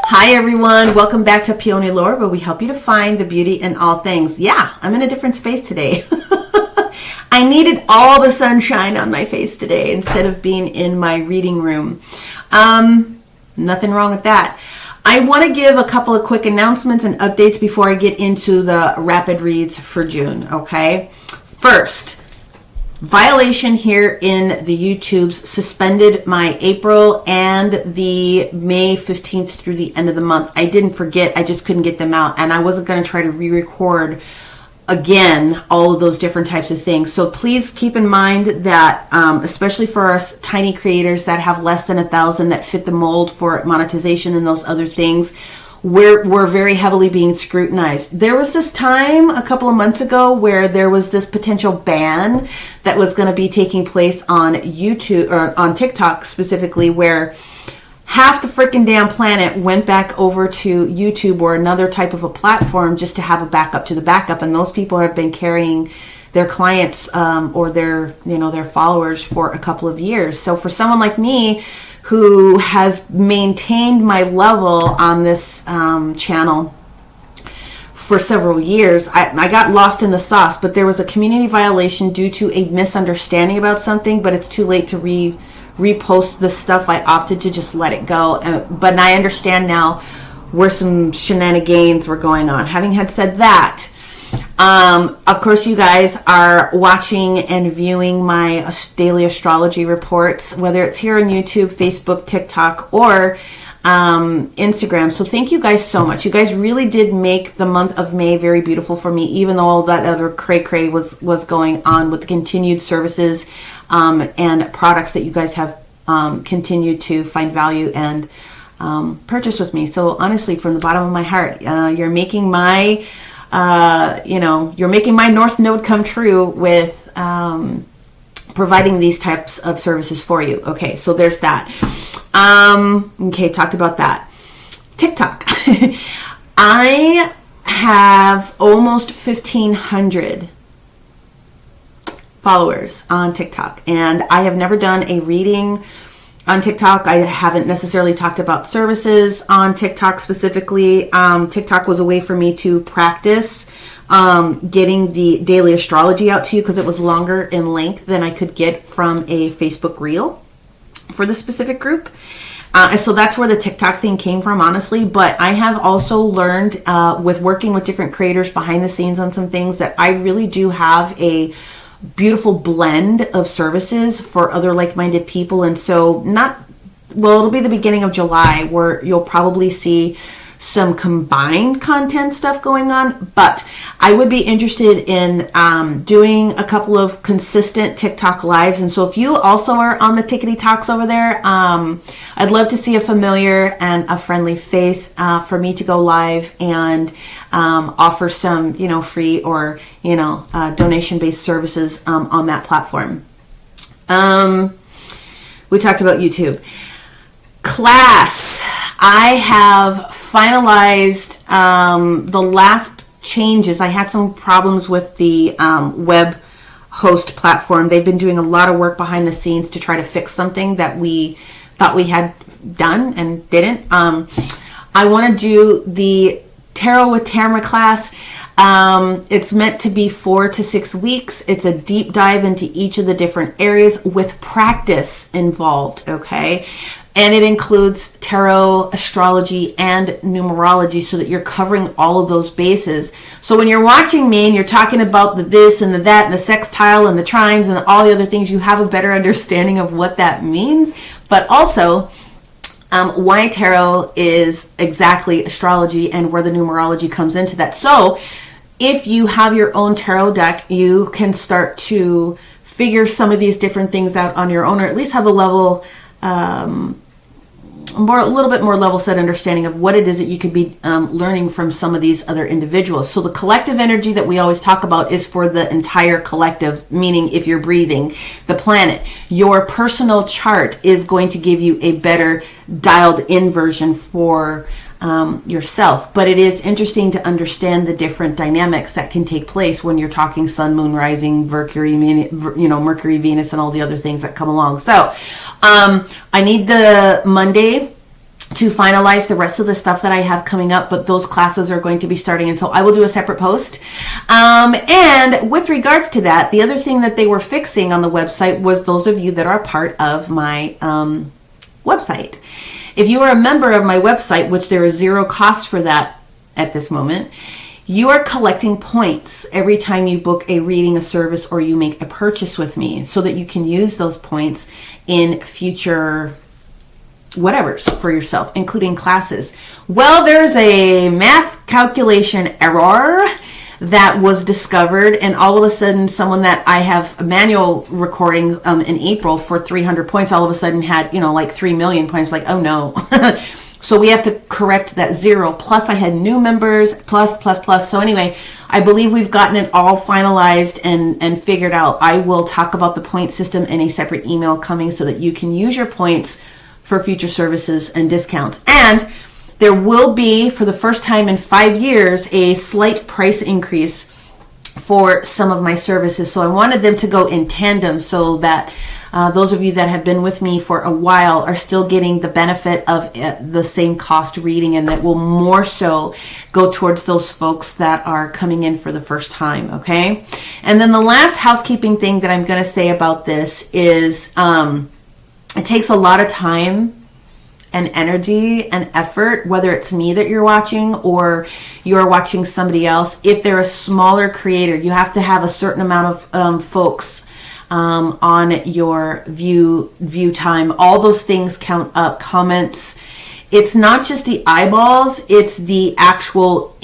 Hi everyone, welcome back to Peony Lore, where we help you to find the beauty in all things. Yeah, I'm in a different space today. I needed all the sunshine on my face today instead of being in my reading room. Nothing wrong with that. I want to give a couple of quick announcements and updates before I get into the rapid reads for June, okay? First, violation here in the YouTubes suspended my April and the May 15th through the end of the month. I didn't forget, I just couldn't get them out, and I wasn't going to try to re-record again all of those different types of things. So please keep in mind that especially for us tiny creators that have less than 1,000 that fit the mold for monetization and those other things, we're very heavily being scrutinized. There was this time a couple of months ago where there was this potential ban that was going to be taking place on YouTube, or on TikTok specifically, where half the freaking damn planet went back over to YouTube or another type of a platform just to have a backup to the backup. And those people have been carrying their clients or their followers for a couple of years. So for someone like me who has maintained my level on this channel for several years, I got lost in the sauce, but there was a community violation due to a misunderstanding about something, but it's too late to repost the stuff. I opted to just let it go. But I understand now where some shenanigans were going on. Having had said that, of course you guys are watching and viewing my daily astrology reports, whether it's here on YouTube, Facebook, TikTok, or Instagram. So thank you guys so much. You guys really did make the month of May very beautiful for me, even though all that other cray-cray was going on with the continued services and products that you guys have continued to find value and purchase with me. So honestly, from the bottom of my heart, you're making my you're making my North Node come true with providing these types of services for you. Okay, so there's that. Okay, talked about that. TikTok. I have almost 1,500 followers on TikTok, and I have never done a reading on TikTok. I haven't necessarily talked about services on TikTok specifically. TikTok was a way for me to practice getting the daily astrology out to you, because it was longer in length than I could get from a Facebook reel for the specific group. So that's where the TikTok thing came from, honestly. But I have also learned with working with different creators behind the scenes on some things that I really do have a beautiful blend of services for other like-minded people. And so it'll be the beginning of July where you'll probably see some combined content stuff going on, but I would be interested in doing a couple of consistent TikTok lives. And so if you also are on the Tickety Talks over there, I'd love to see a familiar and a friendly face for me to go live and offer some, free or, donation-based services on that platform. We talked about YouTube. Class. I have finalized the last changes. I had some problems with the web host platform. They've been doing a lot of work behind the scenes to try to fix something that we thought we had done and didn't. I want to do the Tarot with Tamara class. It's meant to be 4 to 6 weeks. It's a deep dive into each of the different areas with practice involved, okay? And it includes tarot, astrology, and numerology, so that you're covering all of those bases. So when you're watching me and you're talking about the this and the that and the sextile and the trines and all the other things, you have a better understanding of what that means. But also why tarot is exactly astrology and where the numerology comes into that. So if you have your own tarot deck, you can start to figure some of these different things out on your own, or at least have a level a little bit more level set understanding of what it is that you could be learning from some of these other individuals. So the collective energy that we always talk about is for the entire collective, meaning if you're breathing, the planet. Your personal chart is going to give you a better dialed in version for yourself. But it is interesting to understand the different dynamics that can take place when you're talking sun, moon, rising, Mercury, Mercury, Venus, and all the other things that come along. So I need the Monday to finalize the rest of the stuff that I have coming up, but those classes are going to be starting, and so I will do a separate post. And with regards to that, the other thing that they were fixing on the website was those of you that are part of my website. If you are a member of my website, which there is zero cost for that at this moment, you are collecting points every time you book a reading, a service, or you make a purchase with me, so that you can use those points in future whatever's for yourself, including classes. Well, there's a math calculation error that was discovered, and all of a sudden someone that I have a manual recording in April for 300 points all of a sudden had, like 3 million points. Like, oh no. So we have to correct that zero. Plus I had new members, plus. So anyway, I believe we've gotten it all finalized and figured out. I will talk about the point system in a separate email coming, so that you can use your points for future services and discounts. And there will be, for the first time in 5 years, a slight price increase for some of my services. So I wanted them to go in tandem, so that those of you that have been with me for a while are still getting the benefit of the same cost reading, and that will more so go towards those folks that are coming in for the first time, okay? And then the last housekeeping thing that I'm going to say about this is it takes a lot of time and energy and effort, whether it's me that you're watching or you're watching somebody else. If they're a smaller creator, you have to have a certain amount of folks on your view time. All those things count up. Comments. It's not just the eyeballs, it's the actual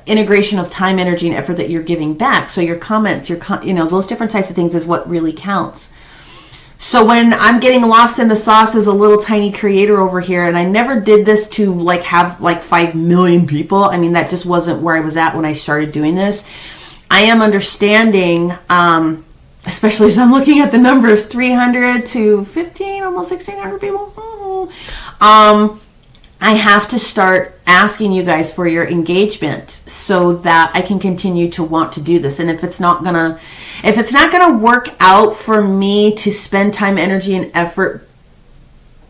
integration of time, energy, and effort that you're giving back. So your comments, those different types of things is what really counts. So when I'm getting lost in the sauce as a little tiny creator over here, and I never did this to have 5 million people. I mean, that just wasn't where I was at when I started doing this. I am understanding, especially as I'm looking at the numbers, 300 to 15, almost 1,600 people. I have to start asking you guys for your engagement, so that I can continue to want to do this. And if it's not gonna work out for me to spend time, energy, and effort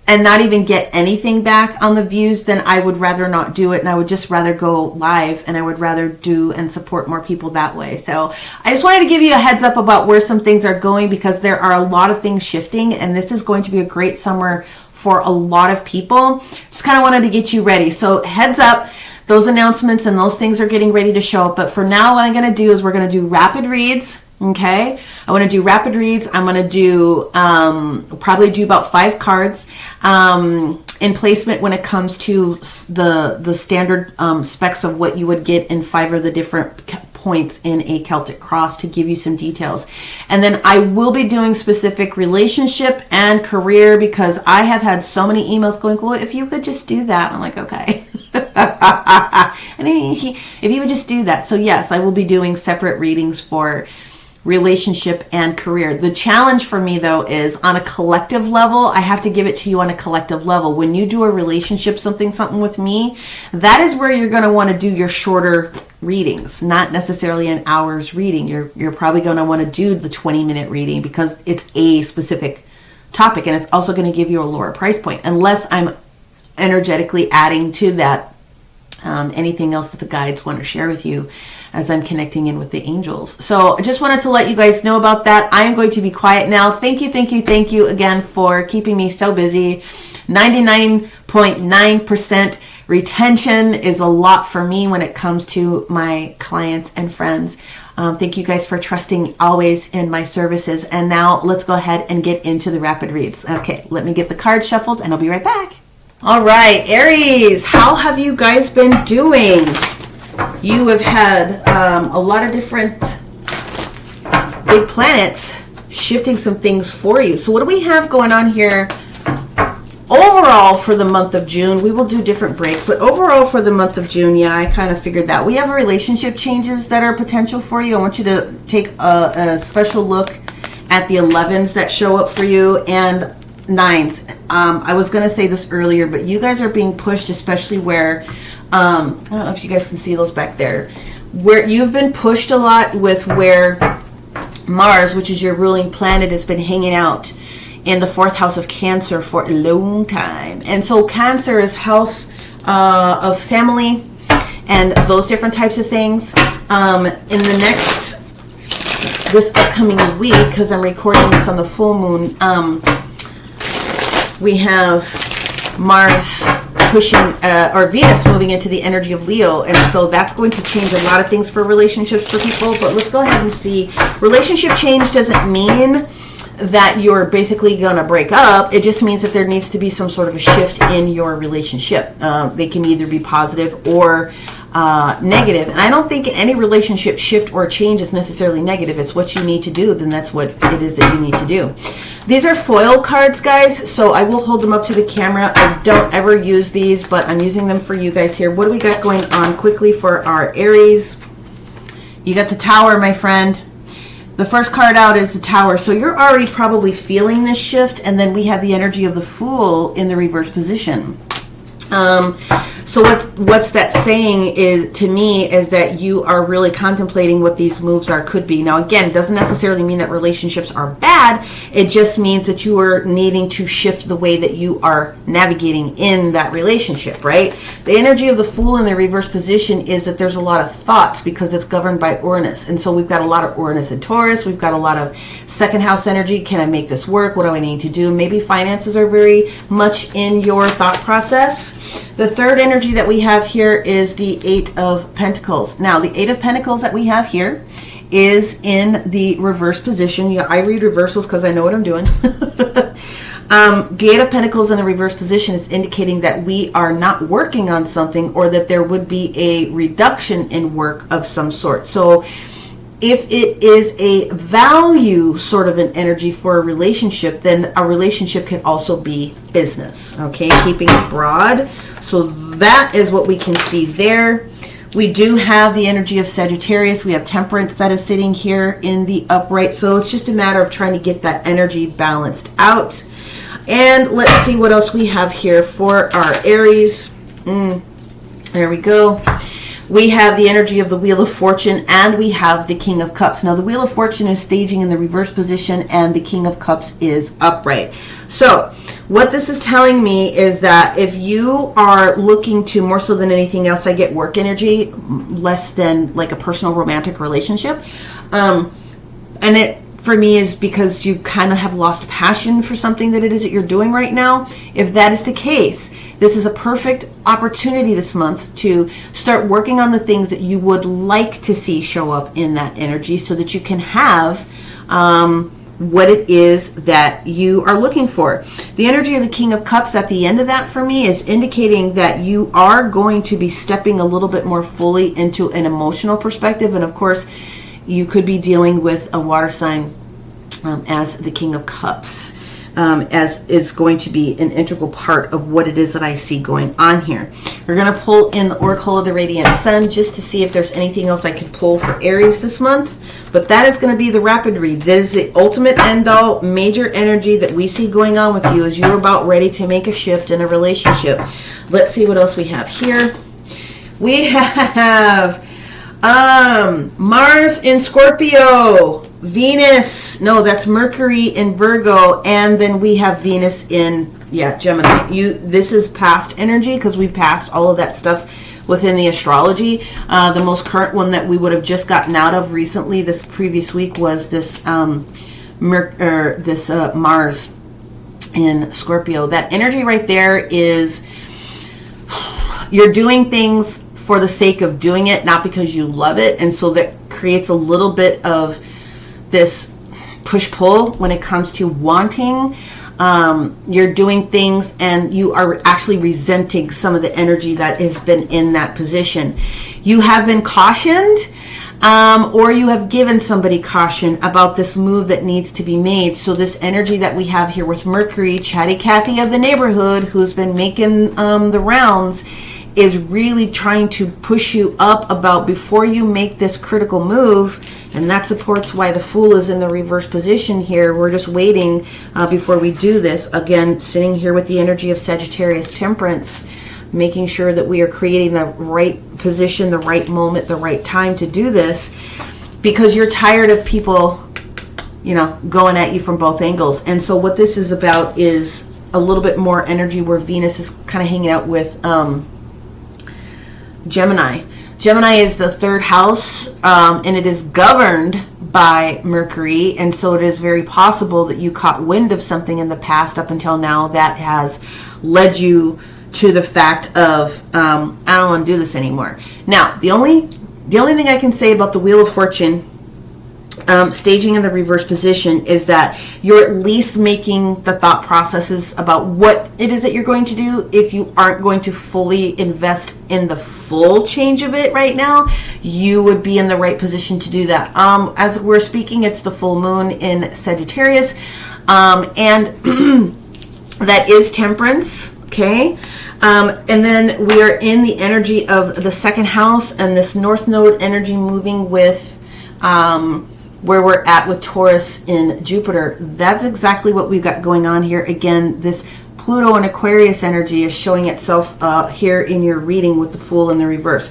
and not even get anything back on the views, then I would rather not do it, and I would just rather go live, and I would rather do and support more people that way. So I just wanted to give you a heads up about where some things are going, because there are a lot of things shifting, and this is going to be a great summer for a lot of people. Just kind of wanted to get you ready. So heads up, those announcements and those things are getting ready to show up. But for now, what I'm going to do is we're going to do rapid reads. Okay, I want to do rapid reads. I'm going to do probably do about 5 cards in placement when it comes to the standard specs of what you would get in 5 of the different points in a Celtic cross, to give you some details. And then I will be doing specific relationship and career, because I have had so many emails going, well, if you could just do that. I'm like, okay. And if you would just do that. So yes, I will be doing separate readings for relationship and career. The challenge for me, though, is on a collective level. I have to give it to you on a collective level. When you do a relationship something with me, that is where you're going to want to do your shorter readings, not necessarily an hour's reading. You're probably going to want to do the 20-minute reading, because it's a specific topic, and it's also going to give you a lower price point, unless I'm energetically adding to that anything else that the guides want to share with you as I'm connecting in with the angels. So I just wanted to let you guys know about that. I am going to be quiet now. Thank you again for keeping me so busy. 99.9% retention is a lot for me when it comes to my clients and friends. Thank you guys for trusting always in my services. And now let's go ahead and get into the rapid reads. Okay, let me get the cards shuffled and I'll be right back. All right, Aries, how have you guys been doing? You have had a lot of different big planets shifting some things for you. So what do we have going on here overall for the month of June? We will do different breaks, but overall for the month of June, yeah, I kind of figured that. We have relationship changes that are potential for you. I want you to take a special look at the 11s that show up for you, and 9s. I was going to say this earlier, but you guys are being pushed, especially where, I don't know if you guys can see those back there, where you've been pushed a lot with where Mars, which is your ruling planet, has been hanging out in the 4th house of Cancer for a long time. And so Cancer is health, of family, and those different types of things. In this upcoming week, because I'm recording this on the full moon, we have Mars pushing, or Venus moving into the energy of Leo, and so that's going to change a lot of things for relationships for people. But let's go ahead and see. Relationship change doesn't mean that you're basically gonna break up. It just means that there needs to be some sort of a shift in your relationship. They can either be positive or negative, and I don't think any relationship shift or change is necessarily negative. It's what you need to do, then that's what it is that you need to do. These are foil cards, guys, so I will hold them up to the camera. I don't ever use these, but I'm using them for you guys here. What do we got going on quickly for our Aries? You got the Tower, my friend. The first card out is the Tower. So you're already probably feeling this shift, and then we have the energy of the Fool in the reverse position. So what's that saying is, to me, is that you are really contemplating what these moves could be. Now, again, it doesn't necessarily mean that relationships are bad. It just means that you are needing to shift the way that you are navigating in that relationship, right? The energy of the Fool in the reverse position is that there's a lot of thoughts because it's governed by Uranus. And so we've got a lot of Uranus and Taurus. We've got a lot of second house energy. Can I make this work? What do I need to do? Maybe finances are very much in your thought process. The third energy that we have here is the 8 of Pentacles. Now, the 8 of Pentacles that we have here is in the reverse position. Yeah, I read reversals because I know what I'm doing. The 8 of Pentacles in the reverse position is indicating that we are not working on something, or that there would be a reduction in work of some sort. So if it is a value sort of an energy for a relationship, then a relationship can also be business, okay? Keeping it broad. So that is what we can see there. We do have the energy of Sagittarius. We have Temperance that is sitting here in the upright. So it's just a matter of trying to get that energy balanced out. And let's see what else we have here for our Aries. There we go. We have the energy of the Wheel of Fortune, and we have the King of Cups. Now, the Wheel of Fortune is staging in the reverse position, and the King of Cups is upright. So what this is telling me is that if you are looking to, more so than anything else, I get work energy, less than like a personal romantic relationship. And it, for me, is because you kind of have lost passion for something that it is that you're doing right now. If that is the case, this is a perfect opportunity this month to start working on the things that you would like to see show up in that energy, so that you can have what it is that you are looking for. The energy of the King of Cups at the end of that, for me, is indicating that you are going to be stepping a little bit more fully into an emotional perspective. And of course, you could be dealing with a water sign as the King of Cups, as is going to be an integral part of what it is that I see going on here. We're going to pull in the Oracle of the Radiant Sun just to see if there's anything else I can pull for Aries this month. But that is going to be the rapid read. This is the ultimate end-all major energy that we see going on with you as you're about ready to make a shift in a relationship. Let's see what else we have here. We have Mars in Scorpio, Venus, no, that's Mercury in Virgo, and then we have Venus in, Gemini. This is past energy because we passed all of that stuff within the astrology. The most current one that we would have just gotten out of recently, this previous week, was this Mars in Scorpio. That energy right there is, you're doing things for the sake of doing it, not because you love it. And so that creates a little bit of this push-pull when it comes to wanting. You're doing things and you are actually resenting some of the energy that has been in that position. You have been cautioned, or you have given somebody caution about this move that needs to be made. So this energy that we have here with Mercury, Chatty Cathy of the neighborhood, who's been making the rounds, is really trying to push you up about before you make this critical move. And that supports why the Fool is in the reverse position here. We're just waiting before we do this. Again, sitting here with the energy of Sagittarius Temperance, making sure that we are creating the right position, the right moment, the right time to do this, because you're tired of people going at you from both angles. And so what this is about is a little bit more energy where Venus is kind of hanging out with Gemini. Gemini is the third house, and it is governed by Mercury, and so it is very possible that you caught wind of something in the past up until now that has led you to the fact of I don't want to do this anymore. Now, the only thing I can say about the Wheel of Fortune staging in the reverse position is that you're at least making the thought processes about what it is that you're going to do. If you aren't going to fully invest in the full change of it right now, you would be in the right position to do that. As we're speaking, it's the full moon in Sagittarius, and that is Temperance. Okay, and then we are in the energy of the second house, and this North Node energy moving with where we're at with Taurus in Jupiter. That's exactly what we've got going on here. Again, this Pluto and Aquarius energy is showing itself here in your reading with the Fool in the reverse.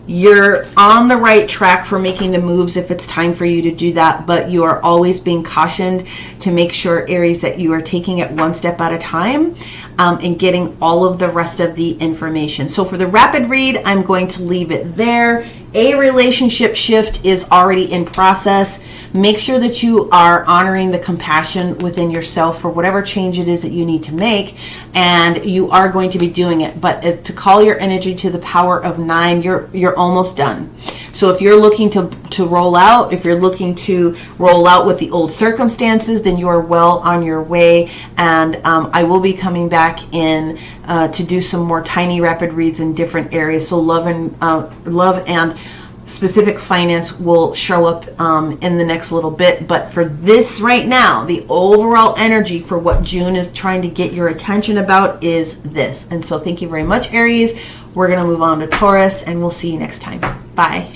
You're on the right track for making the moves if it's time for you to do that, but you are always being cautioned to make sure, Aries, that you are taking it one step at a time and getting all of the rest of the information. So for the rapid read, I'm going to leave it there. A relationship shift is already in process. Make sure that you are honoring the compassion within yourself for whatever change it is that you need to make, and you are going to be doing it. But to call your energy to the power of 9, you're almost done. So if you're looking to roll out, with the old circumstances, then you are well on your way. And I will be coming back in to do some more tiny rapid reads in different areas. So love and specific finance will show up in the next little bit. But for this right now, the overall energy for what June is trying to get your attention about is this. And so thank you very much, Aries. We're going to move on to Taurus, and we'll see you next time. Bye.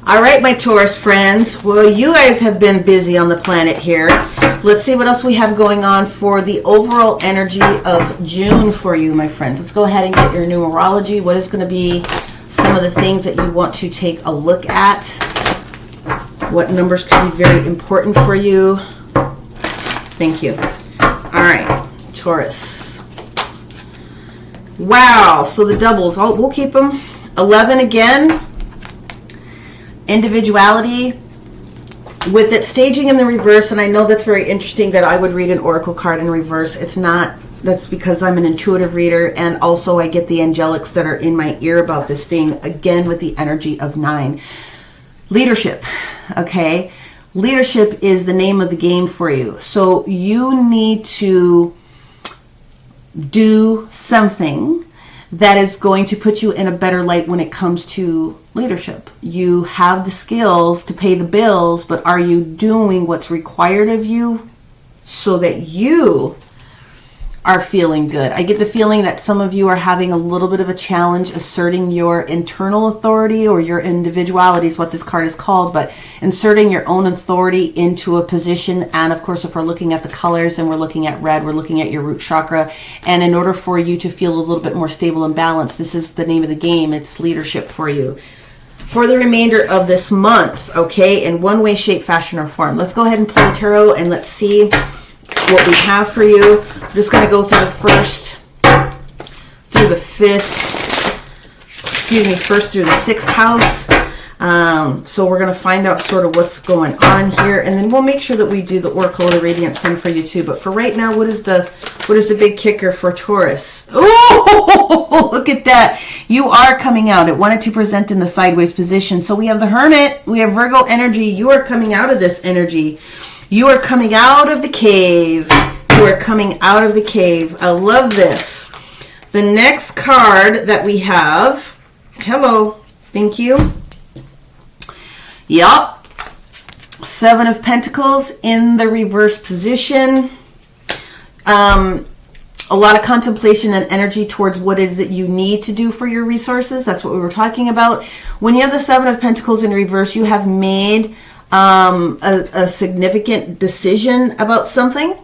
All right, my Taurus friends. Well, you guys have been busy on the planet here. Let's see what else we have going on for the overall energy of June for you, my friends. Let's go ahead and get your numerology. What is going to be some of the things that you want to take a look at? What numbers could be very important for you? Thank you. All right, Taurus. Wow, so the doubles, we'll keep them. 11 again. Individuality with it staging in the reverse, and I know that's very interesting that I would read an oracle card in reverse. It's not. That's because I'm an intuitive reader, and also I get the angelics that are in my ear about this thing, again with the energy of 9. Leadership. Okay, leadership is the name of the game for you, so you need to do something that is going to put you in a better light when it comes to leadership. You have the skills to pay the bills, but are you doing what's required of you so that you are feeling good? I get the feeling that some of you are having a little bit of a challenge asserting your internal authority, or your individuality is what this card is called, but inserting your own authority into a position. And of course, if we're looking at the colors and we're looking at red, we're looking at your root chakra. And in order for you to feel a little bit more stable and balanced, this is the name of the game. It's leadership for you for the remainder of this month, okay, in one way, shape, fashion, or form. Let's go ahead and pull the tarot and let's see what we have for you. I'm just going to go through the first through the first through the 6th house. So we're going to find out sort of what's going on here, and then we'll make sure that we do the Oracle of the Radiant Sun for you too. But for right now, what is the big kicker for Taurus? Oh, look at that. You are coming out. It wanted to present in the sideways position. So we have the Hermit. We have Virgo energy. You are coming out of this energy. You are coming out of the cave. You are coming out of the cave. I love this. The next card that we have. Hello. Thank you. Yup. 7 of Pentacles in the reverse position. A lot of contemplation and energy towards what is it you need to do for your resources. That's what we were talking about. When you have the 7 of Pentacles in reverse, you have made a significant decision about something.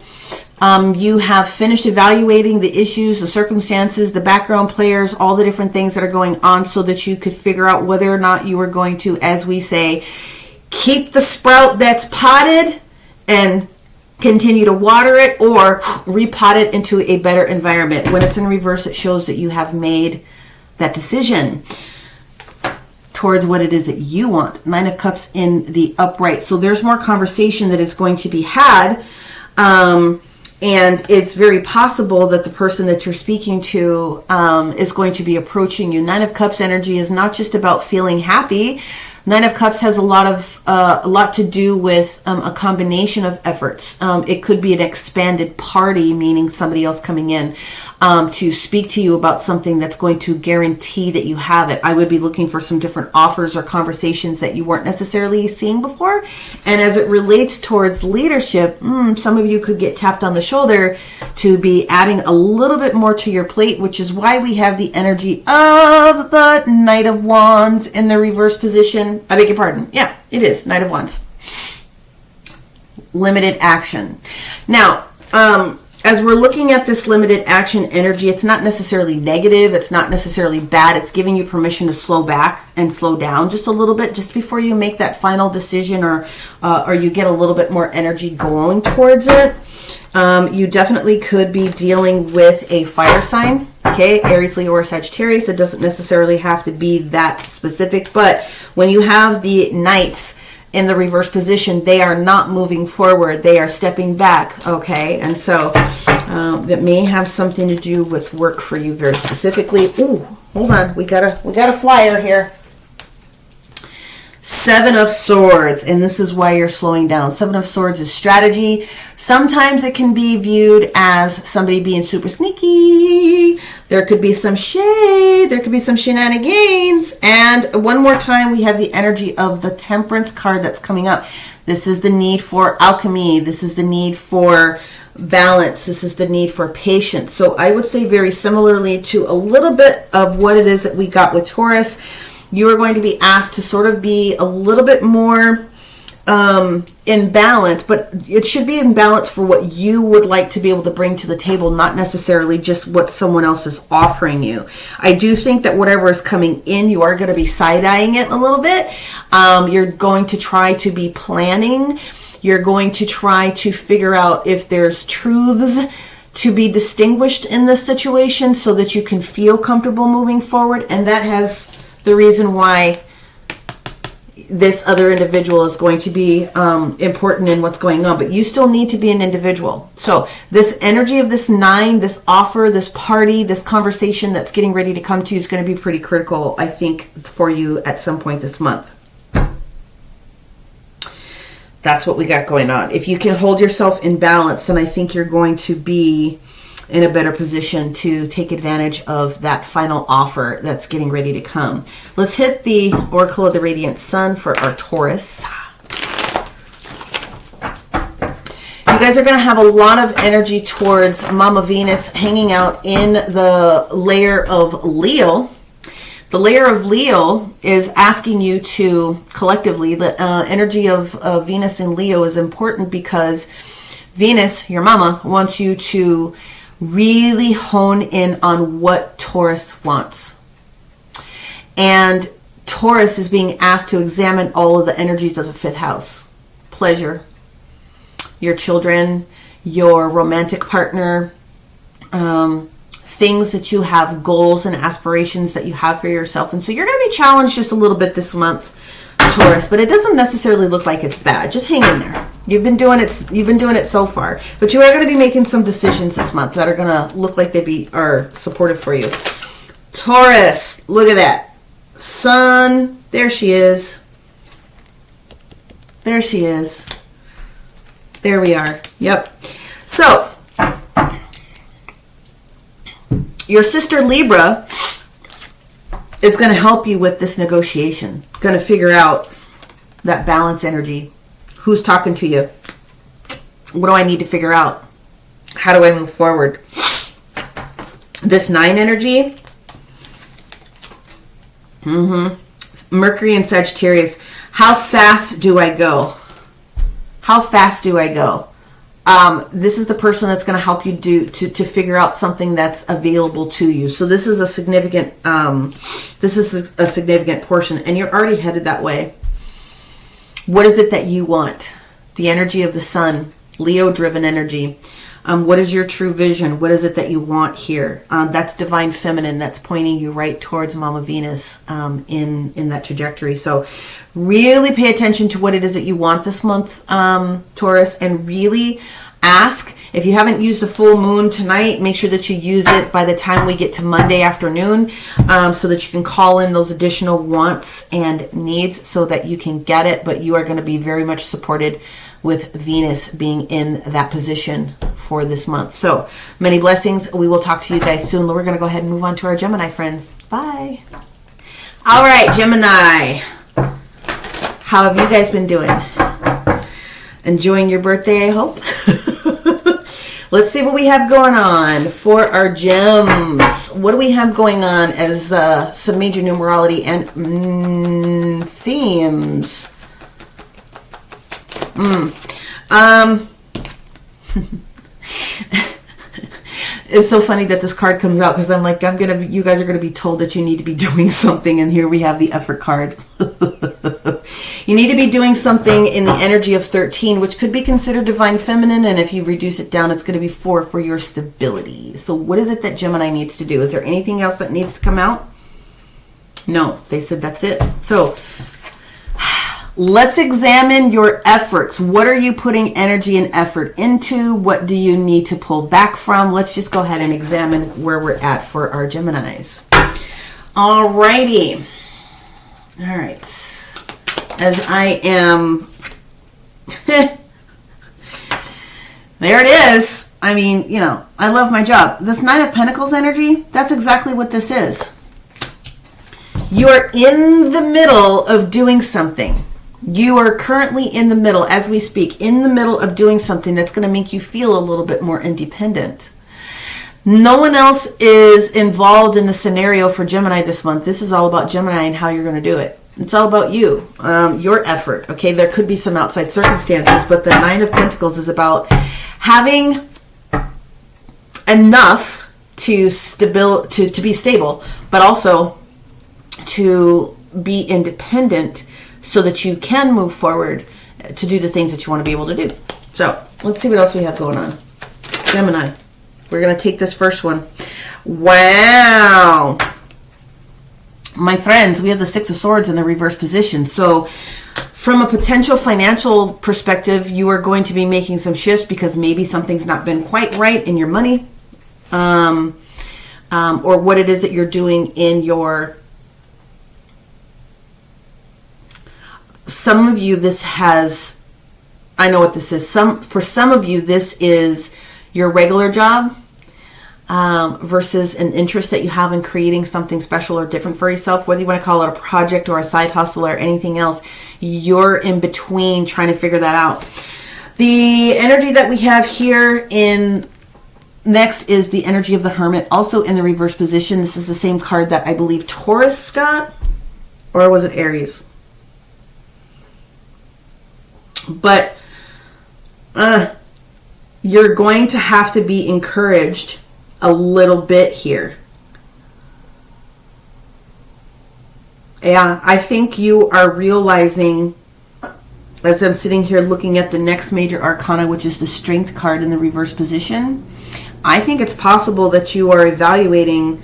You have finished evaluating the issues, the circumstances, the background players, all the different things that are going on, so that you could figure out whether or not you are going to, as we say, keep the sprout that's potted and continue to water it or repot it into a better environment. When it's in reverse, it shows that you have made that decision towards what it is that you want. 9 of Cups in the upright. So there's more conversation that is going to be had. And it's very possible that the person that you're speaking to is going to be approaching you. 9 of Cups energy is not just about feeling happy. 9 of Cups has a lot to do with a combination of efforts. It could be an expanded party, meaning somebody else coming in to speak to you about something that's going to guarantee that you have it. I would be looking for some different offers or conversations that you weren't necessarily seeing before. And as it relates towards leadership, some of you could get tapped on the shoulder to be adding a little bit more to your plate, which is why we have the energy of the Knight of Wands in the reverse position. I beg your pardon. Yeah, it is Knight of Wands. Limited action. Now, as we're looking at this limited action energy, it's not necessarily negative. It's not necessarily bad. It's giving you permission to slow back and slow down just a little bit, just before you make that final decision, or you get a little bit more energy going towards it. You definitely could be dealing with a fire sign. Okay, Aries, Leo, or Sagittarius. It doesn't necessarily have to be that specific, but when you have the Knights in the reverse position, they are not moving forward. They are stepping back. Okay, and so that may have something to do with work for you very specifically. Ooh, hold on, we got a flyer here. 7 of Swords, and this is why you're slowing down. 7 of Swords is strategy. Sometimes it can be viewed as somebody being super sneaky. There could be some shade. There could be some shenanigans. And one more time, we have the energy of the Temperance card that's coming up. This is the need for alchemy. This is the need for balance. This is the need for patience. So I would say very similarly to a little bit of what it is that we got with Taurus, you are going to be asked to sort of be a little bit more in balance, but it should be in balance for what you would like to be able to bring to the table, not necessarily just what someone else is offering you. I do think that whatever is coming in, you are going to be side-eyeing it a little bit. You're going to try to be planning. You're going to try to figure out if there's truths to be distinguished in this situation so that you can feel comfortable moving forward. And that has the reason why this other individual is going to be important in what's going on, but you still need to be an individual. So this energy of this 9, this offer, this party, this conversation that's getting ready to come to you is going to be pretty critical, I think, for you at some point this month. That's what we got going on. If you can hold yourself in balance, then I think you're going to be in a better position to take advantage of that final offer that's getting ready to come. Let's hit the Oracle of the Radiant Sun for our Taurus. You guys are going to have a lot of energy towards Mama Venus hanging out in the layer of Leo. The layer of Leo is asking you to, collectively, the energy of Venus in Leo is important because Venus, your mama, wants you to really hone in on what Taurus wants. And Taurus is being asked to examine all of the energies of the 5th house. Pleasure, your children, your romantic partner, things that you have, goals and aspirations that you have for yourself. And so you're going to be challenged just a little bit this month, Taurus, but it doesn't necessarily look like it's bad. Just hang in there. You've been doing it so far, but you are going to be making some decisions this month that are going to look like they are supportive for you. Taurus, look at that. Sun, there she is. There she is. There we are. Yep. So, your sister Libra is going to help you with this negotiation. Going to figure out that balance energy. Who's talking to you? What do I need to figure out? How do I move forward? This 9 energy. Mercury and Sagittarius. How fast do I go? How fast do I go? This is the person that's going to help you to figure out something that's available to you. So this is a significant significant portion, and you're already headed that way. What is it that you want? the energy of the sun, Leo-driven energy. What is your true vision? What is it that you want here? That's divine feminine. That's pointing you right towards Mama Venus in that trajectory. So really pay attention to what it is that you want this month, Taurus, and really ask. If you haven't used the full moon tonight, make sure that you use it by the time we get to Monday afternoon, so that you can call in those additional wants and needs so that you can get it. But you are going to be very much supported with Venus being in that position for this month. So many blessings. We will talk to you guys soon. We're going to go ahead and move on to our Gemini friends. Bye. All right, Gemini. How have you guys been doing? Enjoying your birthday, I hope. Let's see what we have going on for our gems. What do we have going on as some major numerology and themes? It's so funny that this card comes out because I'm like, you guys are gonna be told that you need to be doing something, and here we have the effort card. You need to be doing something in the energy of 13, which could be considered divine feminine, and if you reduce it down, it's going to be 4 for your stability. So what is it that Gemini needs to do? Is there anything else that needs to come out? No, they said that's it. So let's examine your efforts. What are you putting energy and effort into? What do you need to pull back from? Let's just go ahead and examine where we're at for our Geminis. All righty. All right. As I am, there it is. I mean, you know, I love my job. This Nine of Pentacles energy, that's exactly what this is. You are in the middle of doing something. You are currently in the middle, as we speak, in the middle of doing something that's going to make you feel a little bit more independent. No one else is involved in the scenario for Gemini this month. This is all about Gemini and how you're going to do it. It's all about you, your effort. Okay, there could be some outside circumstances, but the Nine of Pentacles is about having enough to be stable, but also to be independent so that you can move forward to do the things that you want to be able to do. So let's see what else we have going on. Gemini, we're going to take this first one. Wow. My friends, we have the Six of Swords in the reverse position. So from a potential financial perspective, you are going to be making some shifts because maybe something's not been quite right in your money, or what it is that you're doing in your... Some of you, this has... I know what this is. For some of you, this is your regular job. Versus an interest that you have in creating something special or different for yourself, whether you want to call it a project or a side hustle or anything else, you're in between trying to figure that out. The energy that we have here in next is the energy of the Hermit, also in the reverse position. This is the same card that I believe Taurus got, or was it Aries? But you're going to have to be encouraged a little bit here. Yeah, I think you are realizing, as I'm sitting here looking at the next major arcana, which is the Strength card in the reverse position, I think it's possible that you are evaluating,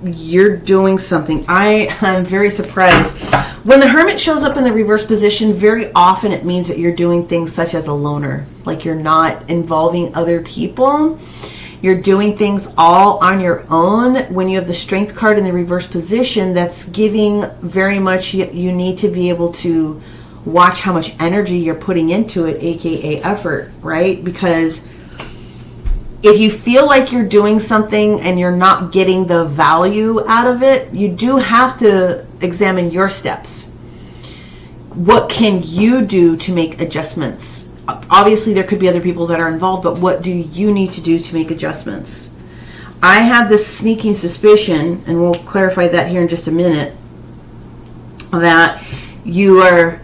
you're doing something. I'm very surprised. When the Hermit shows up in the reverse position, very often it means that you're doing things such as a loner. Like you're not involving other people. You're doing things all on your own. When you have the Strength card in the reverse position, that's giving very much, you need to be able to watch how much energy you're putting into it, aka effort, right? Because if you feel like you're doing something and you're not getting the value out of it, you do have to examine your steps. What can you do to make adjustments? Obviously, there could be other people that are involved, but what do you need to do to make adjustments? I have this sneaking suspicion, and we'll clarify that here in just a minute, that you are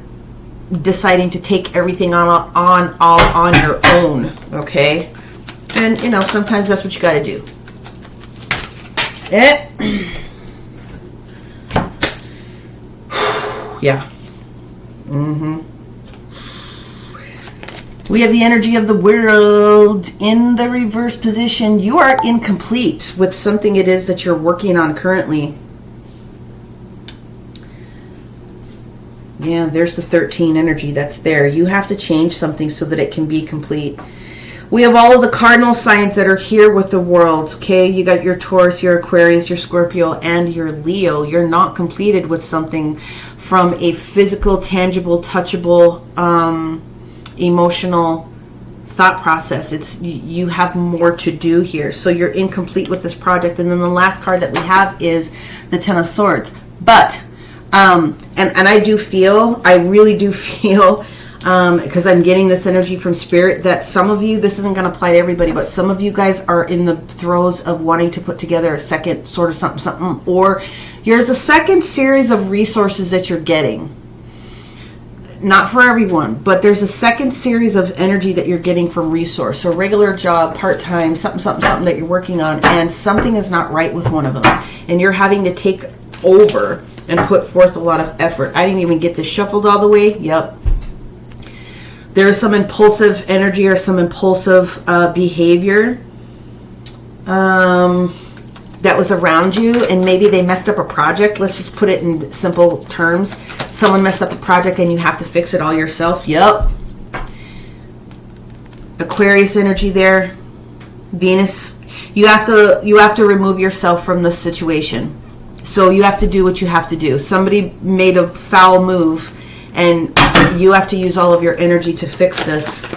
deciding to take everything on your own, okay? And, you know, sometimes that's what you got to do. Yeah. We have the energy of the world in the reverse position. You are incomplete with something it is that you're working on currently. Yeah, there's the 13 energy that's there. You have to change something so that it can be complete. We have all of the cardinal signs that are here with the world, okay? You got your Taurus, your Aquarius, your Scorpio, and your Leo. You're not completed with something from a physical, tangible, touchable, emotional thought process. It's you have more to do here. So you're incomplete with this project. And then the last card that we have is the Ten of Swords. But, and I really do feel, because I'm getting this energy from Spirit, that some of you, this isn't going to apply to everybody, but some of you guys are in the throes of wanting to put together a second sort of something, or there's a second series of resources that you're getting. Not for everyone, but there's a second series of energy that you're getting from resource. So regular job, part-time, something that you're working on, and something is not right with one of them. And you're having to take over and put forth a lot of effort. I didn't even get this shuffled all the way. Yep. There's some impulsive energy or some impulsive behavior that was around you, and maybe they messed up a project. Let's just put it in simple terms. Someone messed up a project and you have to fix it all yourself. Yep. Aquarius energy there. Venus. You have to remove yourself from the situation. So you have to do what you have to do. Somebody made a foul move and you have to use all of your energy to fix this.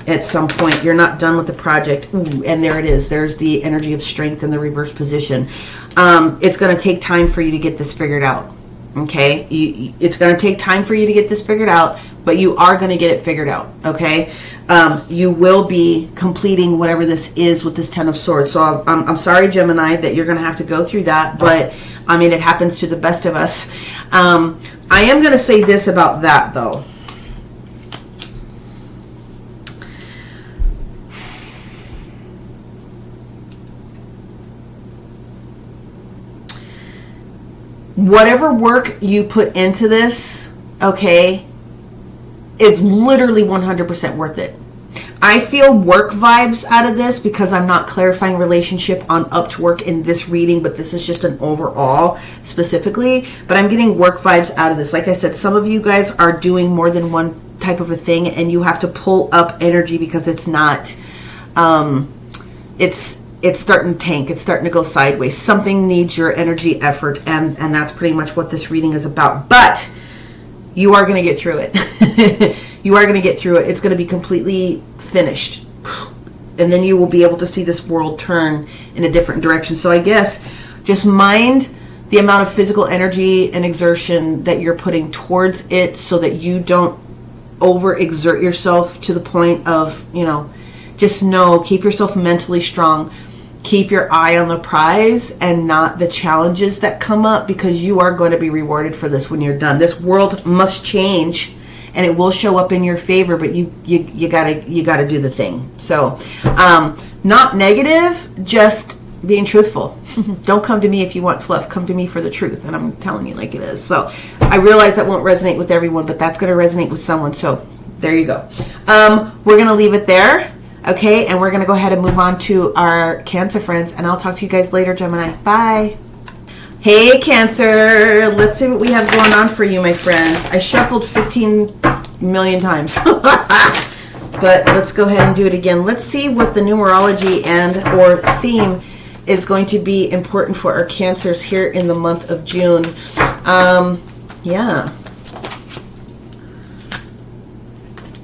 At some point, you're not done with the project. Ooh, and there it is. There's the energy of strength in the reverse position. It's going to take time for you to get this figured out. Okay? It's going to take time for you to get this figured out, but you are going to get it figured out. Okay? You will be completing whatever this is with this Ten of Swords. So I'm sorry, Gemini, that you're going to have to go through that, but I mean, it happens to the best of us. I am going to say this about that, though. Whatever work you put into this, okay, is literally 100% worth it. I feel work vibes out of this because I'm not clarifying relationship on up to work in this reading, but this is just an overall specifically. But I'm getting work vibes out of this. Like I said, some of you guys are doing more than one type of a thing, and you have to pull up energy because it's not, it's starting to tank. It's starting to go sideways. Something needs your energy, effort, and that's pretty much what this reading is about. But you are going to get through it. You are going to get through it. It's going to be completely finished. And then you will be able to see this world turn in a different direction. So I guess just mind the amount of physical energy and exertion that you're putting towards it so that you don't overexert yourself to the point of, just know, keep yourself mentally strong. Keep your eye on the prize and not the challenges that come up, because you are going to be rewarded for this when you're done. This world must change and it will show up in your favor, but you gotta do the thing. So not negative, just being truthful. Don't come to me if you want fluff. Come to me for the truth, and I'm telling you like it is. So I realize that won't resonate with everyone, but that's going to resonate with someone. So there you go. We're going to leave it there. Okay, and we're going to go ahead and move on to our Cancer friends, and I'll talk to you guys later, Gemini. Bye. Hey, Cancer. Let's see what we have going on for you, my friends. I shuffled 15 million times, but let's go ahead and do it again. Let's see what the numerology and or theme is going to be important for our Cancers here in the month of June. Yeah.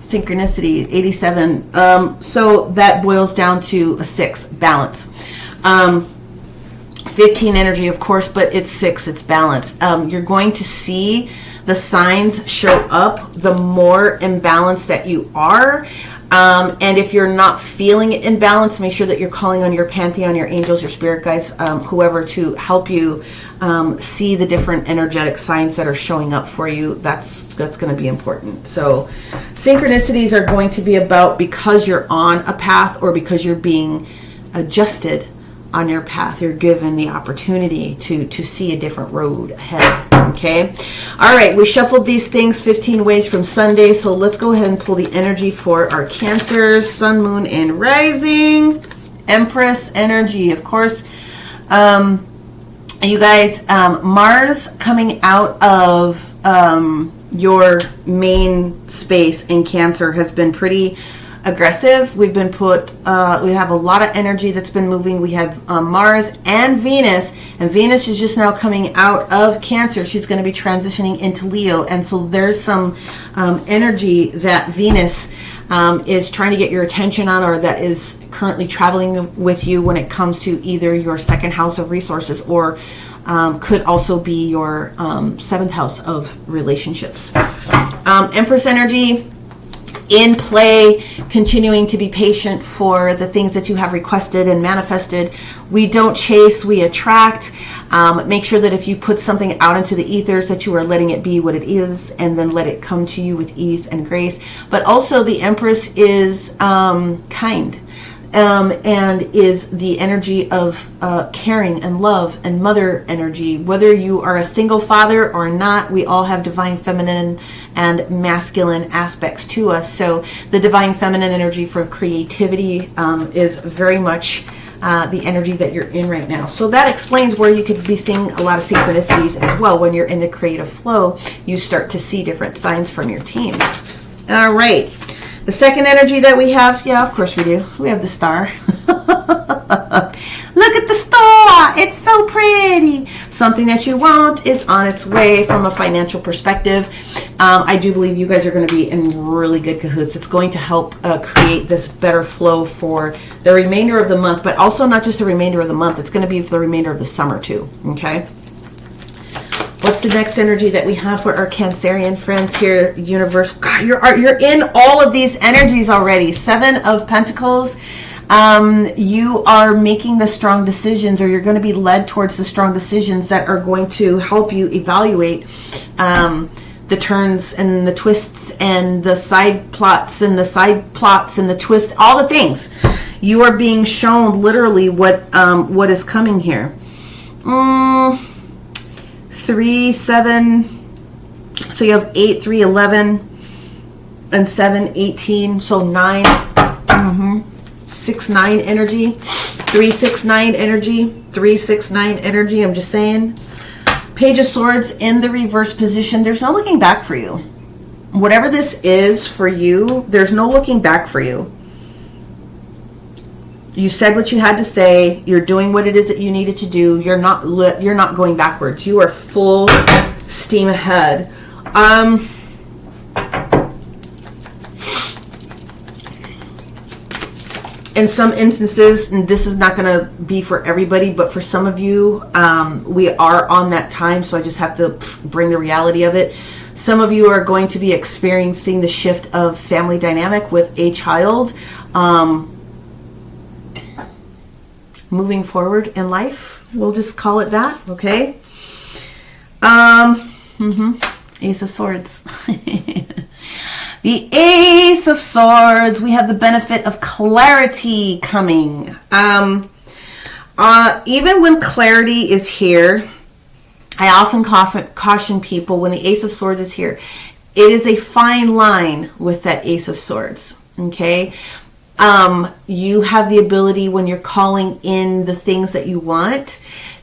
Synchronicity 87. So that boils down to a 6, balance. 15 energy, of course, but it's 6, it's balance. You're going to see the signs show up the more imbalanced that you are. And if you're not feeling it in balance, make sure that you're calling on your pantheon, your angels, your spirit guides, whoever, to help you see the different energetic signs that are showing up for you. That's going to be important. So synchronicities are going to be about because you're on a path or because you're being adjusted on your path. You're given the opportunity to see a different road ahead. Okay. All right. We shuffled these things 15 ways from Sunday. So let's go ahead and pull the energy for our Cancers, Sun, Moon, and Rising. Empress energy, of course. You guys, Mars coming out of your main space in Cancer has been pretty aggressive. We've been we have a lot of energy that's been moving. We had Mars and Venus is just now coming out of Cancer. She's going to be transitioning into Leo, and so there's some energy that Venus is trying to get your attention on, or that is currently traveling with you when it comes to either your second house of resources, or could also be your seventh house of relationships. Empress energy in play, continuing to be patient for the things that you have requested and manifested. We don't chase, we attract. Make sure that if you put something out into the ethers, that you are letting it be what it is, and then let it come to you with ease and grace. But also the Empress is kind, and is the energy of caring and love and mother energy. Whether you are a single father or not, we all have divine feminine and masculine aspects to us. So the divine feminine energy for creativity is very much the energy that you're in right now. So that explains where you could be seeing a lot of synchronicities as well. When you're in the creative flow, you start to see different signs from your teams. All right. The second energy that we have, yeah, of course we do. We have the star. Look at the star. It's so pretty. Something that you want is on its way from a financial perspective. I do believe you guys are going to be in really good cahoots. It's going to help create this better flow for the remainder of the month, but also not just the remainder of the month. It's going to be for the remainder of the summer too. Okay. What's the next energy that we have for our Cancerian friends here, universe? God, you're in all of these energies already. 7 of Pentacles. You are making the strong decisions, or you're going to be led towards the strong decisions that are going to help you evaluate the turns and the twists and the side plots and the side plots and the twists, all the things. You are being shown literally what is coming here. 3, 7, so you have 8, 3, 11, and 7, 18, so 9, 6, 9 energy, 3, 6, 9 energy, 3, 6, 9 energy, I'm just saying. Page of Swords in the reverse position. There's no looking back for you. Whatever this is for you, there's no looking back for you. You said what you had to say. You're doing what it is that you needed to do. You're not going backwards. You are full steam ahead. In some instances, and this is not going to be for everybody, but for some of you, we are on that time, so I just have to bring the reality of it. Some of you are going to be experiencing the shift of family dynamic with a child. Moving forward in life, we'll just call it that, okay? Ace of Swords. The Ace of Swords. We have the benefit of clarity coming. Even when clarity is here, I often caution people when the Ace of Swords is here, it is a fine line with that Ace of Swords, okay? You have the ability, when you're calling in the things that you want,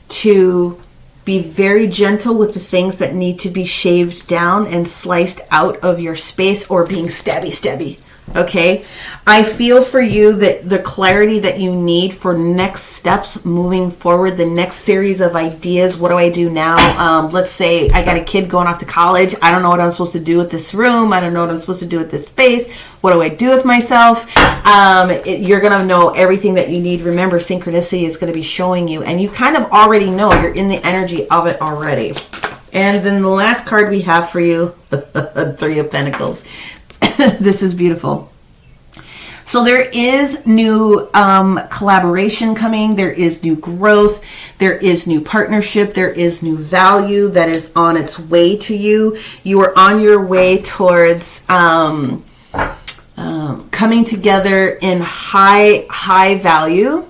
to be very gentle with the things that need to be shaved down and sliced out of your space, or being stabby. Okay, I feel for you that the clarity that you need for next steps moving forward, the next series of ideas. What do I do now? Let's say I got a kid going off to college. I don't know what I'm supposed to do with this room. I don't know what I'm supposed to do with this space. What do I do with myself? You're going to know everything that you need. Remember, synchronicity is going to be showing you, and you kind of already know. You're in the energy of it already. And then the last card we have for you, 3 of Pentacles. This is beautiful. So there is new collaboration coming. There is new growth. There is new partnership. There is new value that is on its way to you. You are on your way towards coming together in high value.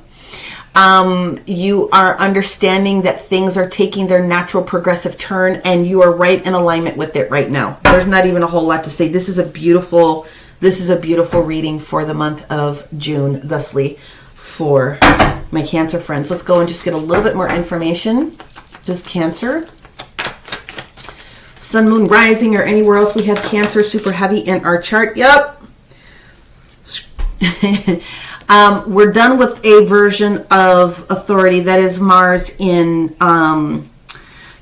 You are understanding that things are taking their natural progressive turn, and you are right in alignment with it right now. There's not even a whole lot to say. This is a beautiful reading for the month of June, thusly for my Cancer friends. Let's go and just get a little bit more information. Just Cancer. Sun, Moon, Rising, or anywhere else we have Cancer super heavy in our chart. Yep. We're done with a version of authority that is Mars in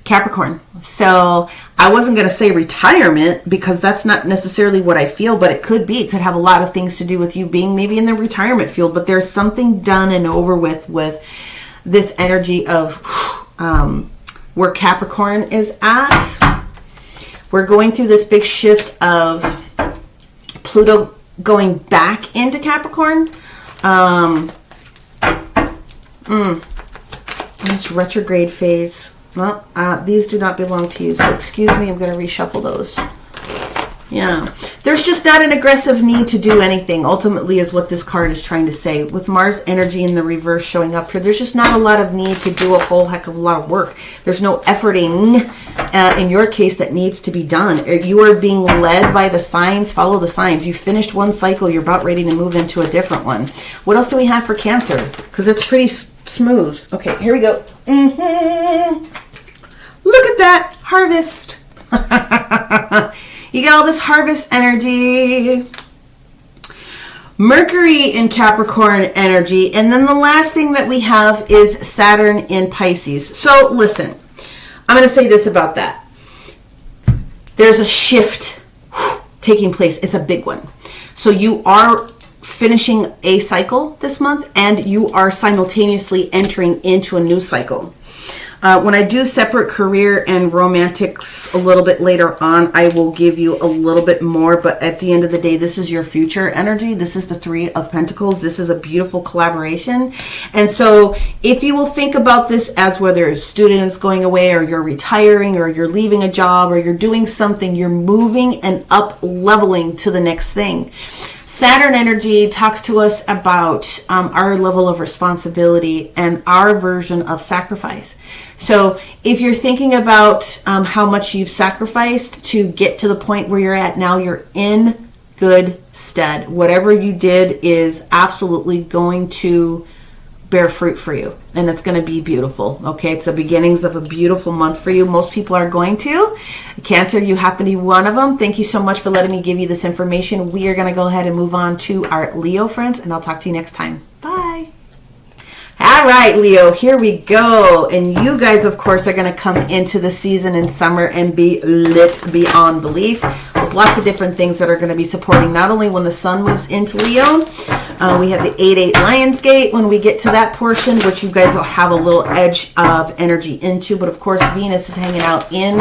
Capricorn. So I wasn't going to say retirement because that's not necessarily what I feel, but it could be. It could have a lot of things to do with you being maybe in the retirement field, but there's something done and over with this energy of where Capricorn is at. We're going through this big shift of Pluto going back into Capricorn. It's retrograde phase. Well, these do not belong to you, so excuse me, I'm going to reshuffle those. Yeah. There's just not an aggressive need to do anything, ultimately, is what this card is trying to say. With Mars energy in the reverse showing up here, there's just not a lot of need to do a whole heck of a lot of work. There's no efforting, in your case, that needs to be done. You are being led by the signs. Follow the signs. You finished one cycle. You're about ready to move into a different one. What else do we have for Cancer? Because it's pretty smooth. Okay, here we go. Look at that. Harvest. You get all this harvest energy. Mercury in Capricorn energy. And then the last thing that we have is Saturn in Pisces. So listen, I'm going to say this about that. There's a shift taking place. It's a big one. So you are finishing a cycle this month, and you are simultaneously entering into a new cycle. When I do separate career and romantics a little bit later on, I will give you a little bit more. But at the end of the day, this is your future energy. This is the Three of Pentacles. This is a beautiful collaboration. And so if you will think about this as whether a student is going away, or you're retiring, or you're leaving a job, or you're doing something, you're moving and up leveling to the next thing. Saturn energy talks to us about our level of responsibility and our version of sacrifice. So if you're thinking about how much you've sacrificed to get to the point where you're at now, you're in good stead. Whatever you did is absolutely going to bear fruit for you, and it's going to be beautiful. Okay, it's the beginnings of a beautiful month for you. Most people are going to. Cancer, you happen to be one of them. Thank you so much for letting me give you this information. We are going to go ahead and move on to our Leo friends, and I'll talk to you next time. Bye. All right, Leo, here we go. And you guys, of course, are going to come into the season in summer and be lit beyond belief with lots of different things that are going to be supporting not only when the sun moves into Leo. We have the 8-8 Lionsgate when we get to that portion, which you guys will have a little edge of energy into. But, of course, Venus is hanging out in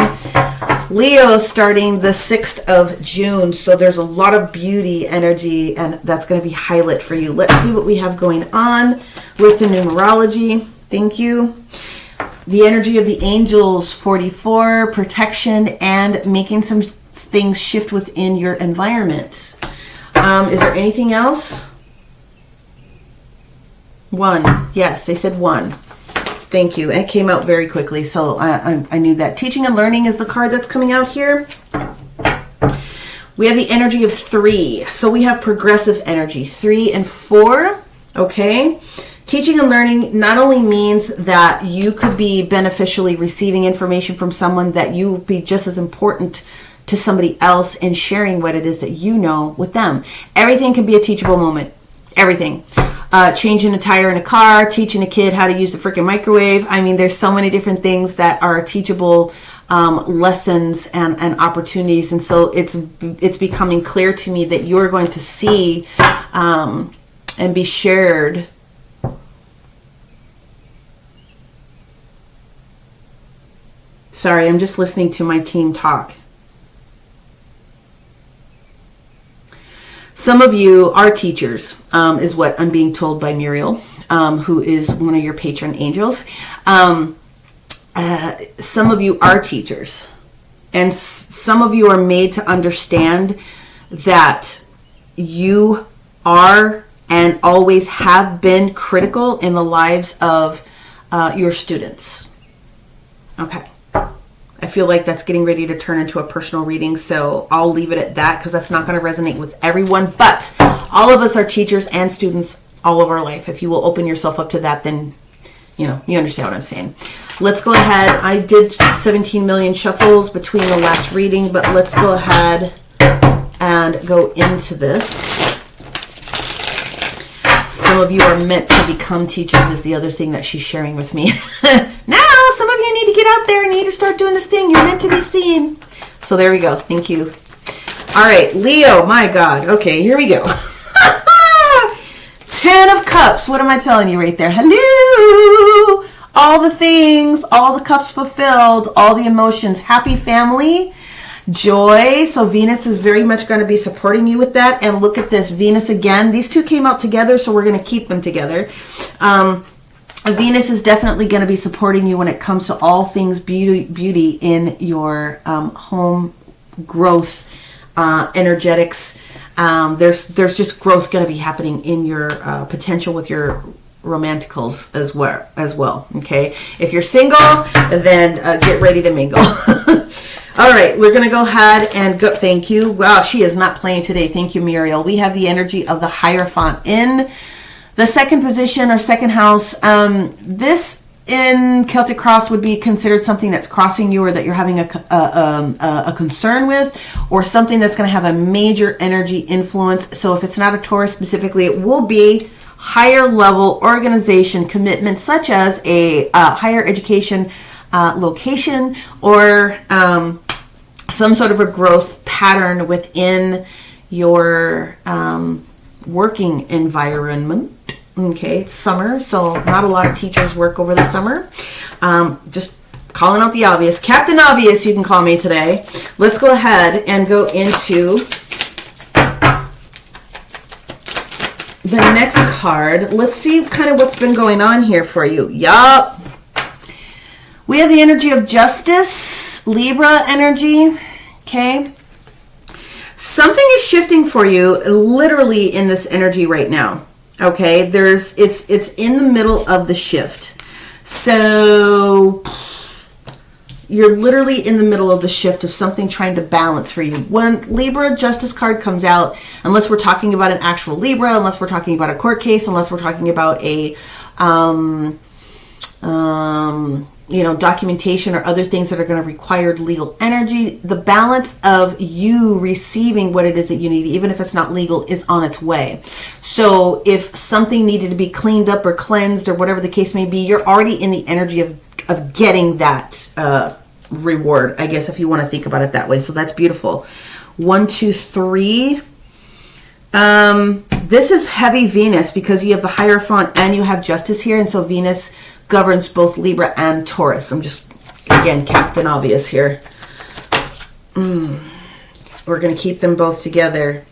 Leo starting the 6th of June. So there's a lot of beauty energy, and that's going to be highlight for you. Let's see what we have going on with the numerology. Thank you. The energy of the angels, 44, protection, and making some things shift within your environment. Is there anything else? 1. Yes, they said 1. Thank you. And it came out very quickly, so I knew that. Teaching and learning is the card that's coming out here. We have the energy of 3. So we have progressive energy, 3 and 4. Okay. Teaching and learning not only means that you could be beneficially receiving information from someone, that you would be just as important to somebody else in sharing what it is that you know with them. Everything can be a teachable moment. Everything. Changing a tire in a car, teaching a kid how to use the freaking microwave. I mean, there's so many different things that are teachable lessons and opportunities. And so it's becoming clear to me that you're going to see and be shared Sorry, I'm just listening to my team talk. Some of you are teachers, is what I'm being told by Muriel, who is one of your patron angels. Some of you are teachers, and some of you are made to understand that you are and always have been critical in the lives of your students. Okay. I feel like that's getting ready to turn into a personal reading, so I'll leave it at that because that's not going to resonate with everyone. But all of us are teachers and students all of our life. If you will open yourself up to that, then you understand what I'm saying. Let's go ahead. I did 17 million shuffles between the last reading, but let's go ahead and go into this. Some of you are meant to become teachers is the other thing that she's sharing with me. Now, some of you need to get out there and need to start doing this thing. You're meant to be seen. So there we go. Thank you. All right, Leo, my God. Okay, here we go. 10 of Cups. What am I telling you right there? Hello. All the things, all the cups fulfilled, all the emotions. Happy family. Joy. So Venus is very much going to be supporting you with that. And look at this, Venus again. These two came out together, so we're going to keep them together. Venus is definitely going to be supporting you when it comes to all things beauty in your home growth, energetics. There's just growth going to be happening in your potential with your romanticals as well. Okay, if you're single, then get ready to mingle. All right, we're going to go ahead and go. Thank you. Wow, she is not playing today. Thank you, Muriel. We have the energy of the Hierophant in the second position or second house. This in Celtic Cross would be considered something that's crossing you or that you're having a concern with, or something that's going to have a major energy influence. So if it's not a Taurus specifically, it will be higher level organization commitment, such as a higher education location or some sort of a growth pattern within your working environment. Okay, it's summer, so not a lot of teachers work over the summer. Just calling out the obvious. Captain Obvious, you can call me today. Let's go ahead and go into the next card. Let's see kind of what's been going on here for you. Yup. We have the energy of Justice, Libra energy. Okay. Something is shifting for you literally in this energy right now. Okay, it's in the middle of the shift. So you're literally in the middle of the shift of something trying to balance for you. When Libra Justice card comes out, unless we're talking about an actual Libra, unless we're talking about a court case, unless we're talking about a documentation or other things that are going to require legal energy, the balance of you receiving what it is that you need, even if it's not legal, is on its way. So if something needed to be cleaned up or cleansed or whatever the case may be, you're already in the energy of getting that reward, I guess, if you want to think about it that way. So that's beautiful. 1, 2, 3. This is heavy Venus because you have the Hierophant and you have Justice here, and so Venus governs both Libra and Taurus. I'm just, again, Captain Obvious here. We're going to keep them both together.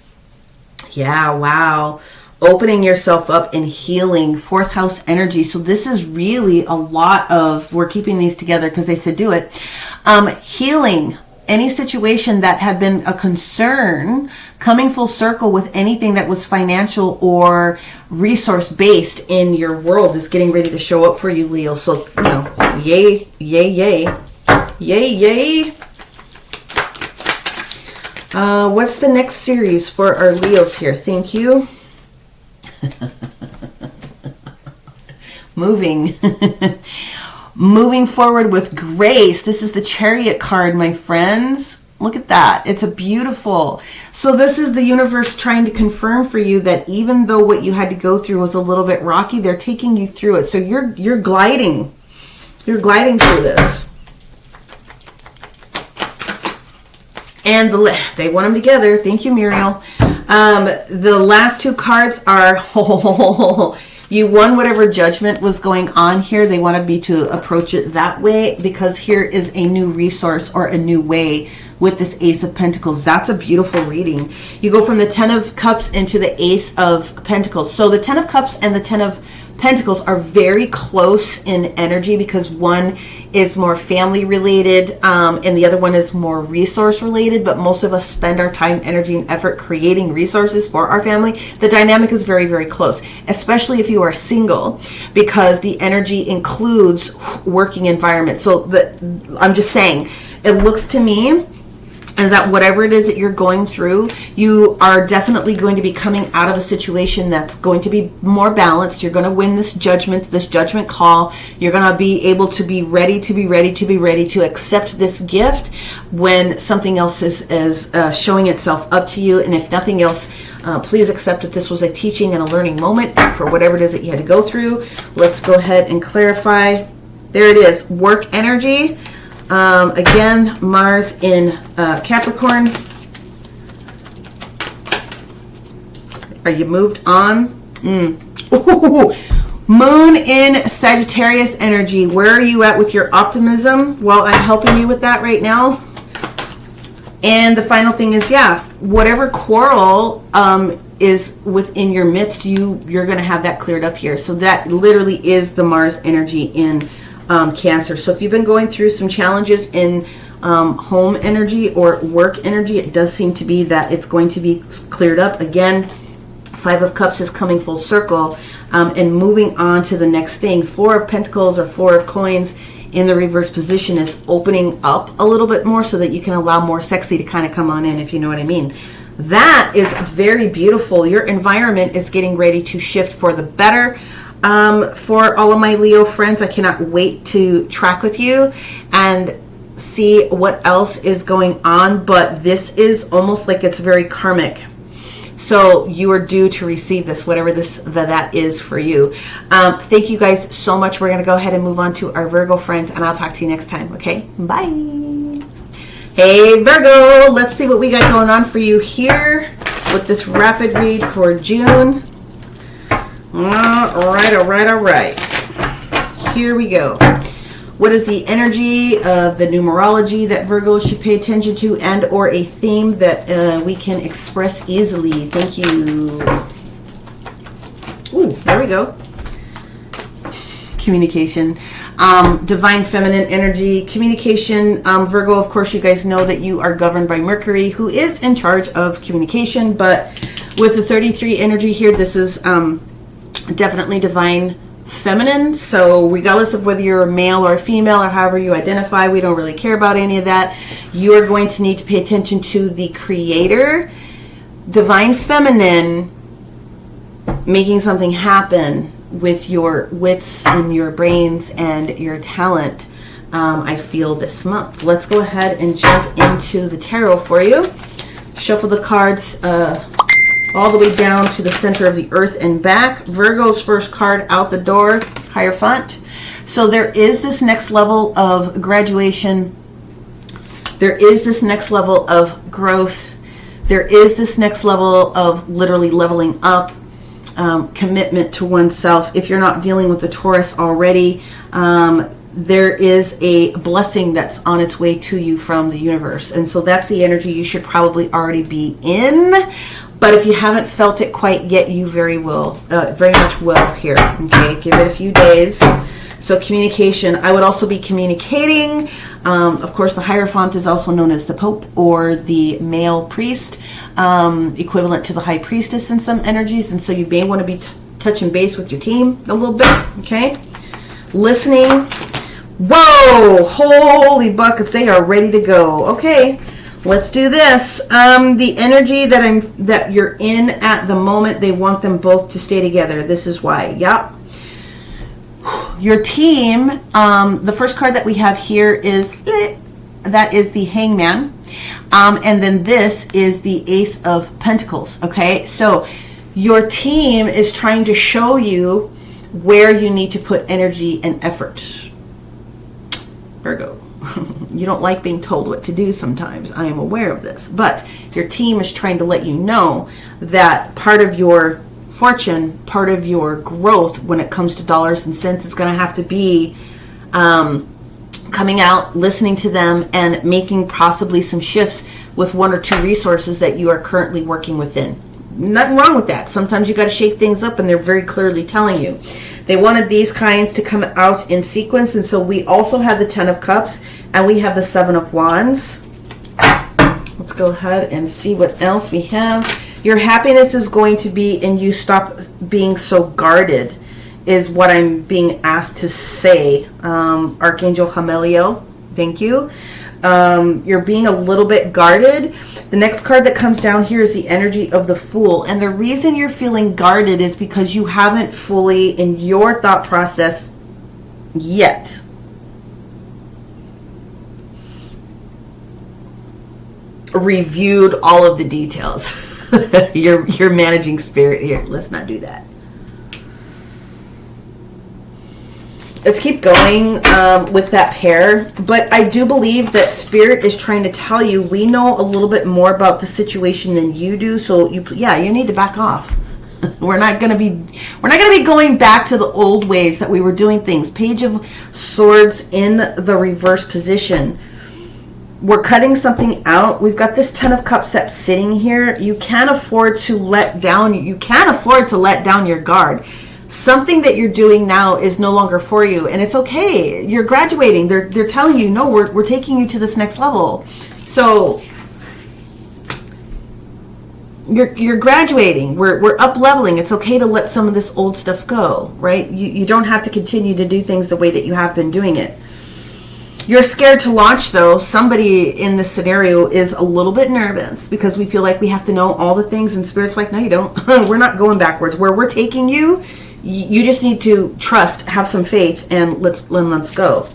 Yeah, wow. Opening yourself up and healing. 4th house energy. So this is really a lot of, we're keeping these together because they said do it. Healing any situation that had been a concern, coming full circle with anything that was financial or resource based in your world is getting ready to show up for you, Leo. So, yay, yay, yay, yay, yay. What's the next series for our Leos here? Thank you. Moving forward with grace. This is the Chariot card, my friends. Look at that. It's a beautiful. So this is the universe trying to confirm for you that even though what you had to go through was a little bit rocky, they're taking you through it. So you're gliding. You're gliding through this. And they want them together. Thank you, Muriel. The last 2 cards are you won whatever judgment was going on here. They wanted me to approach it that way because here is a new resource or a new way with this Ace of Pentacles. That's a beautiful reading. You go from the 10 of Cups into the Ace of Pentacles. So the 10 of Cups and the 10 of Pentacles are very close in energy because one is more family related and the other one is more resource related, but most of us spend our time, energy, and effort creating resources for our family. The dynamic is very, very close, especially if you are single, because the energy includes working environment. So I'm just saying, it looks to me is that whatever it is that you're going through, you are definitely going to be coming out of a situation that's going to be more balanced. You're going to win this judgment call. You're going to be able to be ready to accept this gift when something else is showing itself up to you. And if nothing else, please accept that this was a teaching and a learning moment for whatever it is that you had to go through. Let's go ahead and clarify. There it is, work energy. Again, Mars in Capricorn. Are you moved on? Ooh. Moon in Sagittarius energy. Where are you at with your optimism? Well, I'm helping you with that right now. And the final thing is, yeah, whatever quarrel is within your midst, you're going to have that cleared up here. So that literally is the Mars energy in Cancer. So if you've been going through some challenges in home energy or work energy, it does seem to be that it's going to be cleared up. Again, Five of Cups is coming full circle and moving on to the next thing. Four of Pentacles or Four of Coins in the reverse position is opening up a little bit more so that you can allow more sexy to kind of come on in, if you know what I mean. That is very beautiful. Your environment is getting ready to shift for the better. For all of my Leo friends, I cannot wait to track with you and see what else is going on, but this is almost like it's very karmic. So you are due to receive this, whatever that is for you. Thank you guys so much. We're going to go ahead and move on to our Virgo friends, and I'll talk to you next time. Okay, bye. Hey Virgo, let's see what we got going on for you here with this rapid read for June. All right. Here we go. What is the energy of the numerology that Virgos should pay attention to, and or a theme that we can express easily? Thank you. Ooh, there we go. Communication. Divine feminine energy. Communication. Virgo, of course, you guys know that you are governed by Mercury, who is in charge of communication, but with the 33 energy here, this is definitely divine feminine. So regardless of whether you're a male or a female or however you identify, we don't really care about any of that. You are going to need to pay attention to the creator, divine feminine, making something happen with your wits and your brains and your talent. I feel this month. Let's go ahead and jump into the tarot for you. Shuffle the cards all the way down to the center of the earth and back. Virgo's first card out the door, Hierophant. So there is this next level of graduation. There is this next level of growth. There is this next level of literally leveling up, commitment to oneself. If you're not dealing with the Taurus already, there is a blessing that's on its way to you from the universe. And so that's the energy you should probably already be in. But if you haven't felt it quite yet, you very much will here. Okay, give it a few days. So communication, I would also be communicating. Of course, the Hierophant is also known as the Pope or the male priest, equivalent to the High Priestess in some energies. And so you may want to be touching base with your team a little bit. Okay, listening. Whoa, holy buckets, they are ready to go. Okay. Let's do this. The energy that you're in at the moment, they want them both to stay together. This is why. Yep. Your team, the first card that we have here is the Hangman. And then this is the Ace of Pentacles. Okay. So your team is trying to show you where you need to put energy and effort. Virgo. You don't like being told what to do sometimes. I am aware of this. But your team is trying to let you know that part of your fortune, part of your growth when it comes to dollars and cents is going to have to be coming out, listening to them, and making possibly some shifts with one or two resources that you are currently working within. Nothing wrong with that. Sometimes you got to shake things up, and they're very clearly telling you. They wanted these kinds to come out in sequence, and so we also have the 10 of Cups, and we have the 7 of Wands. Let's go ahead and see what else we have. Your happiness is going to be in you stop being so guarded, is what I'm being asked to say. Archangel Hameliel, thank you. You're being a little bit guarded. The next card that comes down here is the energy of the Fool. And the reason you're feeling guarded is because you haven't fully, in your thought process yet, reviewed all of the details. You're managing spirit here. Let's not do that. Let's keep going with that pair. But I do believe that Spirit is trying to tell you we know a little bit more about the situation than you do. So you need to back off. We're not going to be going back to the old ways that we were doing things. Page of Swords in the reverse position. We're cutting something out. We've got this 10 of Cups that's sitting here. You can't afford to let down. You can't afford to let down your guard. Something that you're doing now is no longer for you, and it's okay. You're graduating. They're telling you, no, we're taking you to this next level. So you're graduating. We're up leveling. It's okay to let some of this old stuff go, right? You don't have to continue to do things the way that you have been doing it. You're scared to launch, though. Somebody in this scenario is a little bit nervous because we feel like we have to know all the things, and Spirit's like, no, you don't. We're not going backwards. Where we're taking you, you just need to trust, have some faith, and let's go.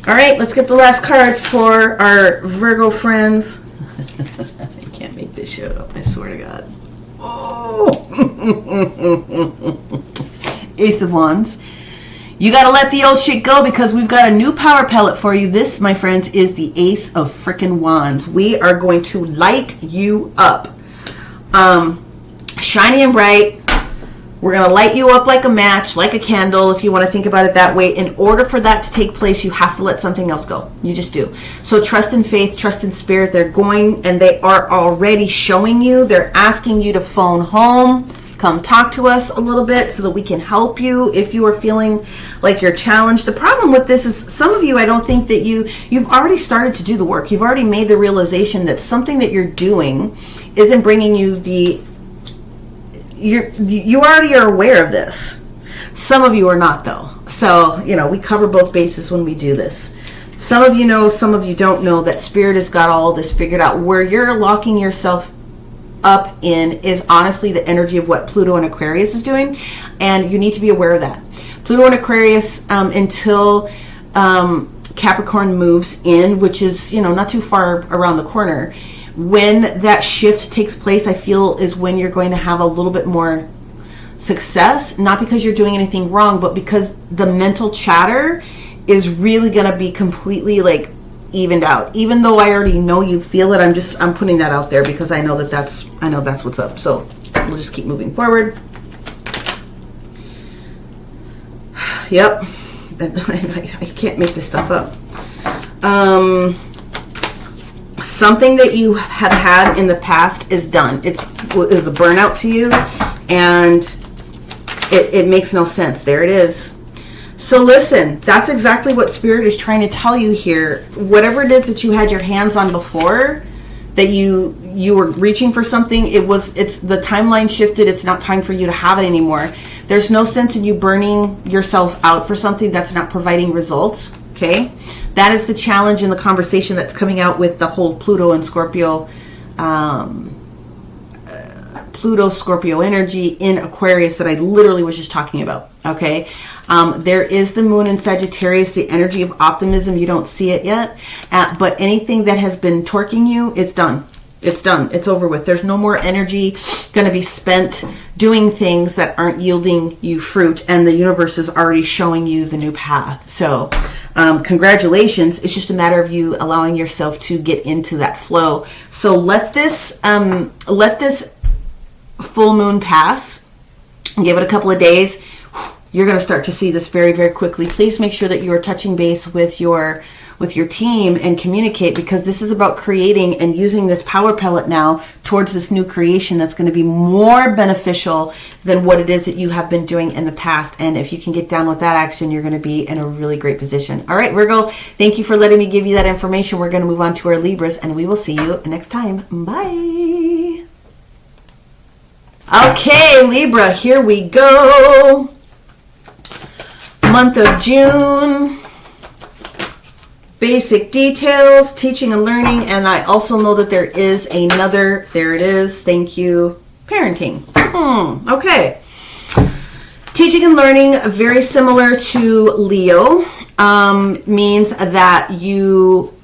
All right, let's get the last card for our Virgo friends. I can't make this shit up, I swear to God. Oh! Ace of Wands. You got to let the old shit go because we've got a new power pellet for you. This, my friends, is the Ace of frickin' Wands. We are going to light you up. Shiny and bright. We're going to light you up like a match, like a candle, if you want to think about it that way. In order for that to take place, you have to let something else go. You just do. So trust in faith, trust in Spirit. They're going, and they are already showing you. They're asking you to phone home. Come talk to us a little bit so that we can help you if you are feeling like you're challenged. The problem with this is some of you, I don't think that you've already started to do the work. You've already made the realization that something that you're doing isn't bringing you you already are aware of this. Some of you are not, though. So, we cover both bases when we do this. Some of you know, some of you don't know that Spirit has got all this figured out. Where you're locking yourself up in is honestly the energy of what Pluto and Aquarius is doing, and you need to be aware of that. Pluto and Aquarius until Capricorn moves in, which is not too far around the corner. When that shift takes place, I feel is when you're going to have a little bit more success, not because you're doing anything wrong, but because the mental chatter is really going to be completely evened out. Even though I already know you feel it, I'm putting that out there because I know that's what's up. So we'll just keep moving forward. Yep. I can't make this stuff up. Something that you have had in the past is done. It is a burnout to you, and it makes no sense. There it is. So listen, that's exactly what Spirit is trying to tell you here. Whatever it is that you had your hands on before, that you were reaching for something, it's the timeline shifted. It's not time for you to have it anymore. There's no sense in you burning yourself out for something that's not providing results. Okay, that is the challenge in the conversation that's coming out with the whole Pluto and Scorpio, Pluto-Scorpio energy in Aquarius that I literally was just talking about. Okay, there is the moon in Sagittarius, the energy of optimism. You don't see it yet, but anything that has been torquing you, it's done. It's done. It's over with. There's no more energy going to be spent doing things that aren't yielding you fruit, and the universe is already showing you the new path. So congratulations. It's just a matter of you allowing yourself to get into that flow. So let this full moon pass. Give it a couple of days. You're going to start to see this very, very quickly. Please make sure that you are touching base with your with your team and communicate, because this is about creating and using this power pellet now towards this new creation that's going to be more beneficial than what it is that you have been doing in the past. And if you can get down with that action, you're going to be in a really great position. All right, Virgo, thank you for letting me give you that information. We're going to move on to our Libras, and we will see you next time. Bye. Okay, Libra, here we go. Month of June. Basic details, teaching and learning, and I also know that there is another, there it is, thank you, parenting. Okay. Teaching and learning, very similar to Leo, means that you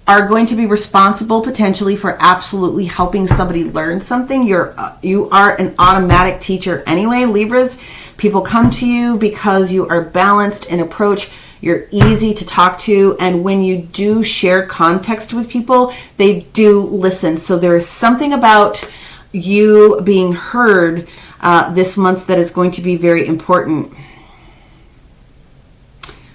are going to be responsible potentially for absolutely helping somebody learn something. You are an automatic teacher anyway, Libras. People come to you because you are balanced in approach. You're easy to talk to, and when you do share context with people, they do listen. So there is something about you being heard this month that is going to be very important.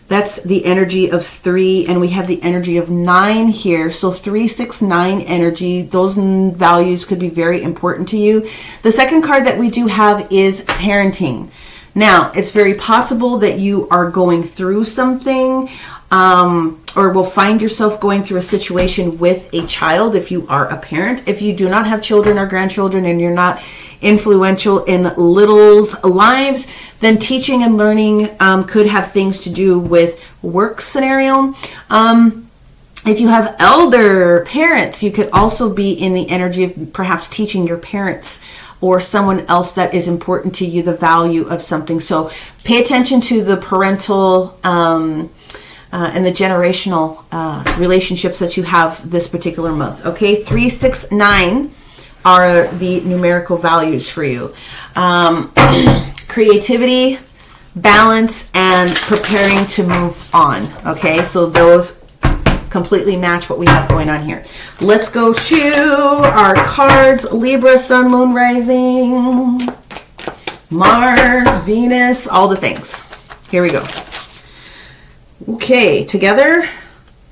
That's the energy of 3, and we have the energy of 9 here. So 3, 6, 9 energy, those values could be very important to you. The second card that we do have is parenting. Now, it's very possible that you are going through something, or will find yourself going through a situation with a child if you are a parent. If you do not have children or grandchildren and you're not influential in littles' lives, then teaching and learning could have things to do with work scenario. If you have elder parents, you could also be in the energy of perhaps teaching your parents or someone else that is important to you the value of something. So pay attention to the parental and the generational relationships that you have this particular month. Okay, 3, 6, 9 are the numerical values for you. Creativity, balance, and preparing to move on. Okay, so those completely match what we have going on here. Let's go to our cards. Libra, Sun, Moon, Rising, Mars, Venus, all the things. Here we go. Okay, together,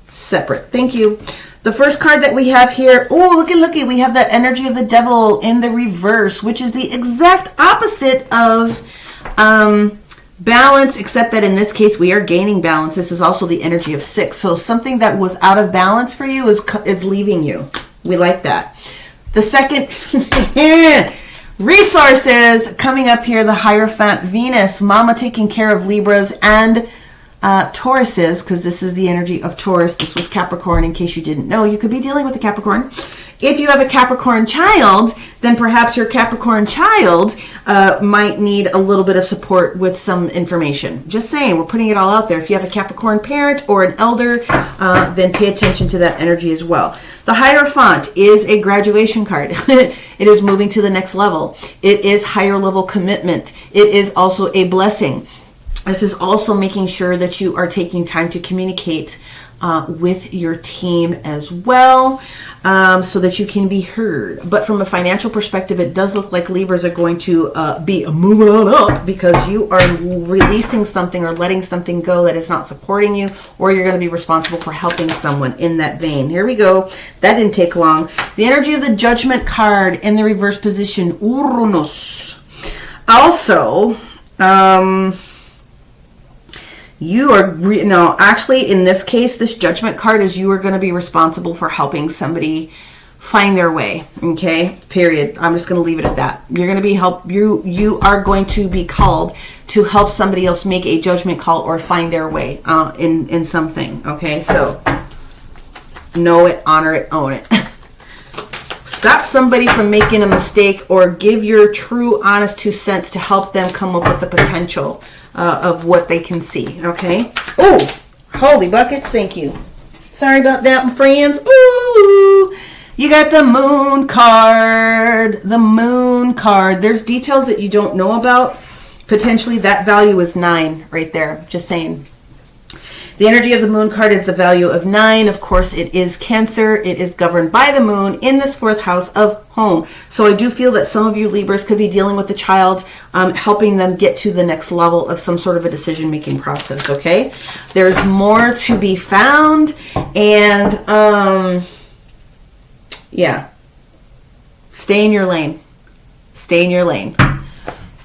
separate. Thank you. The first card that we have here, oh, looky, we have the energy of the devil in the reverse, which is the exact opposite of balance, except that in this case we are gaining balance. This is also the energy of 6. So something that was out of balance for you is leaving you. We like that. The second resources coming up here, the Hierophant Venus, Mama taking care of Libras and Tauruses, because this is the energy of Taurus. This was Capricorn, in case you didn't know. You could be dealing with a Capricorn. If you have a Capricorn child, then perhaps your Capricorn child might need a little bit of support with some information. Just saying, we're putting it all out there. If you have a Capricorn parent or an elder, then pay attention to that energy as well. The Hierophant is a graduation card. It is moving to the next level. It is higher level commitment. It is also a blessing. This is also making sure that you are taking time to communicate with your team as well, so that you can be heard. But from a financial perspective, it does look like Libras are going to be moving on up, because you are releasing something or letting something go that is not supporting you, or you're going to be responsible for helping someone in that vein. Here we go. That didn't take long. The energy of the Judgment card in the reverse position. Uranus. Also, you are, actually in this case, this Judgment card is you are going to be responsible for helping somebody find their way. Okay, period. I'm just going to leave it at that. You're going to be you are going to be called to help somebody else make a judgment call or find their way in something. Okay, so know it, honor it, own it. Stop somebody from making a mistake, or give your true, honest 2 cents to help them come up with the potential of what they can see. Okay. Oh, holy buckets. Thank you. Sorry about that, my friends. Ooh, you got the Moon card. The Moon card. There's details that you don't know about. Potentially that value is 9 right there. Just saying. The energy of the moon card is the value of 9. Of course, it is Cancer. It is governed by the moon in this 4th house of home. So I do feel that some of you Libras could be dealing with the child, helping them get to the next level of some sort of a decision-making process, okay? There's more to be found, and yeah, stay in your lane. Stay in your lane.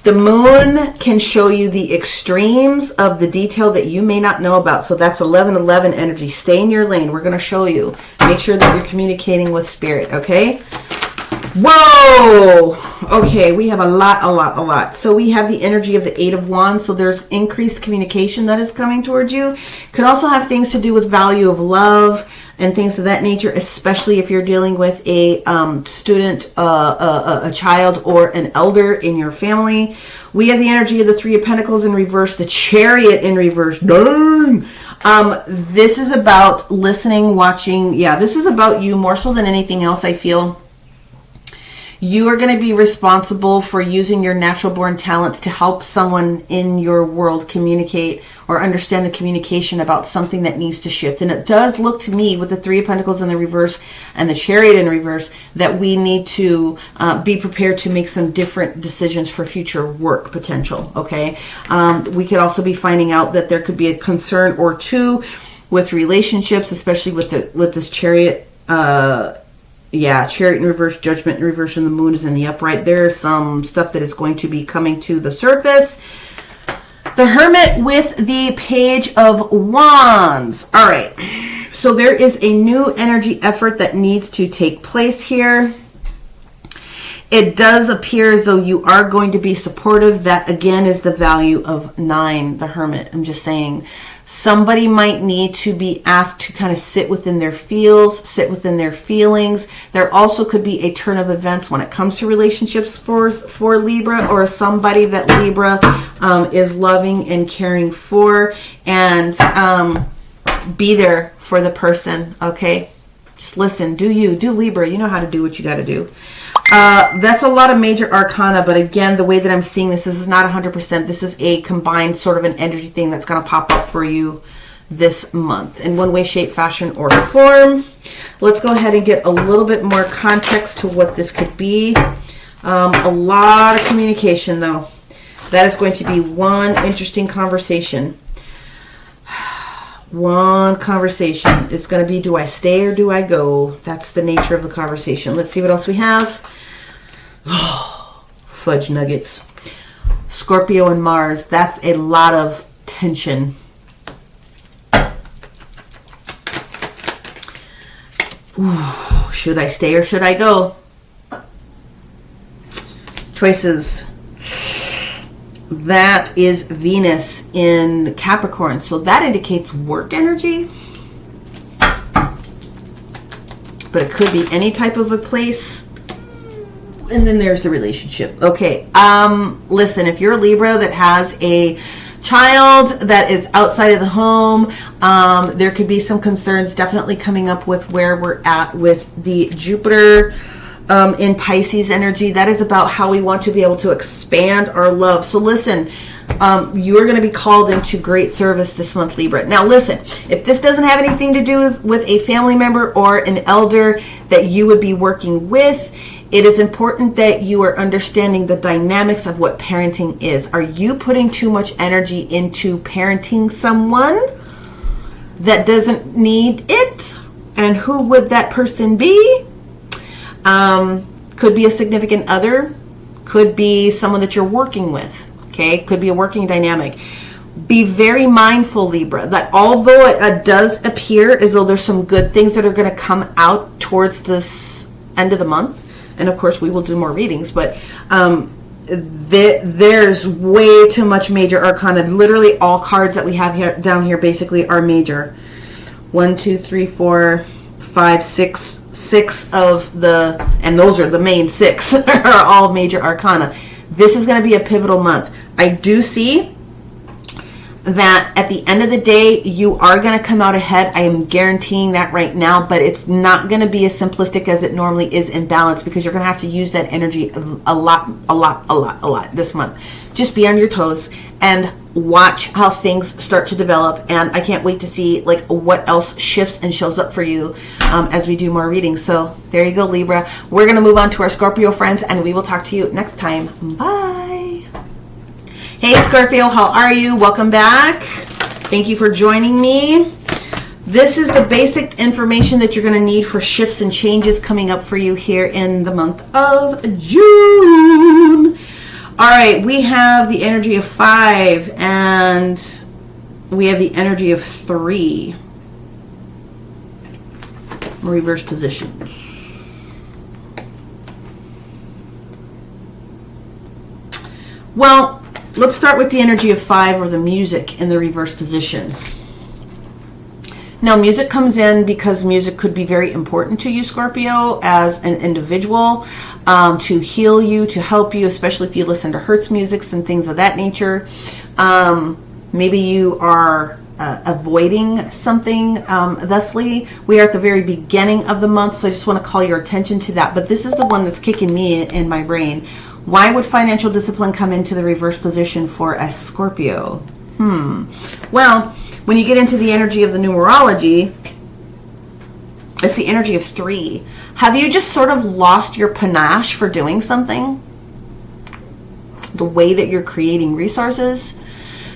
The moon can show you the extremes of the detail that you may not know about. So that's 11-11 energy. Stay in your lane. We're going to show you. Make sure that you're communicating with spirit, okay? Whoa! Okay, we have a lot. So we have the energy of the 8 of Wands. So there's increased communication that is coming towards you. Could also have things to do with value of love and things of that nature, especially if you're dealing with a student, a child, or an elder in your family. We have the energy of the 3 of Pentacles in reverse, the Chariot in reverse. Dang! This is about listening, watching. Yeah, this is about you more so than anything else, I feel. You are going to be responsible for using your natural born talents to help someone in your world communicate or understand the communication about something that needs to shift. And it does look to me with the 3 of Pentacles in the reverse and the Chariot in reverse that we need to be prepared to make some different decisions for future work potential. Okay. We could also be finding out that there could be a concern or two with relationships, especially with this Chariot, yeah, Chariot in reverse, Judgment in reverse, and the moon is in the upright. There's some stuff that is going to be coming to the surface. The Hermit with the Page of Wands. All right. So there is a new energy effort that needs to take place here. It does appear as though you are going to be supportive. That, again, is the value of 9, the Hermit. I'm just saying. Somebody might need to be asked to kind of sit within their feels, sit within their feelings. There also could be a turn of events when it comes to relationships for Libra, or somebody that Libra is loving and caring for, and be there for the person, okay? Just listen, do Libra. You know how to do what you got to do. That's a lot of major arcana, but again, the way that I'm seeing this is not 100%. This is a combined sort of an energy thing that's going to pop up for you this month in one way, shape, fashion, or form. Let's go ahead and get a little bit more context to what this could be. A lot of communication, though. That is going to be one interesting conversation. One conversation. It's going to be, do I stay or do I go? That's the nature of the conversation. Let's see what else we have. Oh, fudge nuggets. Scorpio and Mars. That's a lot of tension. Ooh, should I stay or should I go? Choices. That is Venus in Capricorn. So that indicates work energy. But it could be any type of a place. And then there's the relationship. Okay. Listen, if you're a Libra that has a child that is outside of the home, there could be some concerns definitely coming up with where we're at with the Jupiter in Pisces energy. That is about how we want to be able to expand our love. So listen, you are going to be called into great service this month, Libra. Now listen, if this doesn't have anything to do with a family member or an elder that you would be working with, it is important that you are understanding the dynamics of what parenting is. Are you putting too much energy into parenting someone that doesn't need it? And who would that person be? Could be a significant other, could be someone that you're working with, okay? Could be a working dynamic. Be very mindful, Libra, that although it does appear as though there's some good things that are going to come out towards this end of the month, and of course we will do more readings, but there's way too much major arcana. Literally all cards that we have here down here basically are major. 1, 2, 3, 4, 5, 6 of the, and those are the main 6 are all major arcana. This is going to be a pivotal month. I do see that at the end of the day, you are going to come out ahead. I am guaranteeing that right now, but it's not going to be as simplistic as it normally is in balance, because you're going to have to use that energy a lot this month. Just be on your toes and watch how things start to develop, and I can't wait to see like what else shifts and shows up for you as we do more readings. So there you go, Libra. We're going to move on to our Scorpio friends, and we will talk to you next time. Bye. Hey Scorpio, how are you? Welcome back. Thank you for joining me. This is the basic information that you're going to need for shifts and changes coming up for you here in the month of June. All right, we have the energy of 5 and we have the energy of 3. Reverse positions. Well, let's start with the energy of 5, or the music in the reverse position. Now, music comes in because music could be very important to you, Scorpio, as an individual, to heal you, to help you, especially if you listen to Hertz musics and things of that nature. Maybe you are avoiding something. Thusly, we are at the very beginning of the month, so I just want to call your attention to that. But this is the one that's kicking me in my brain. Why would financial discipline come into the reverse position for a Scorpio? Well, when you get into the energy of the numerology, it's the energy of 3. Have you just sort of lost your panache for doing something? The way that you're creating resources?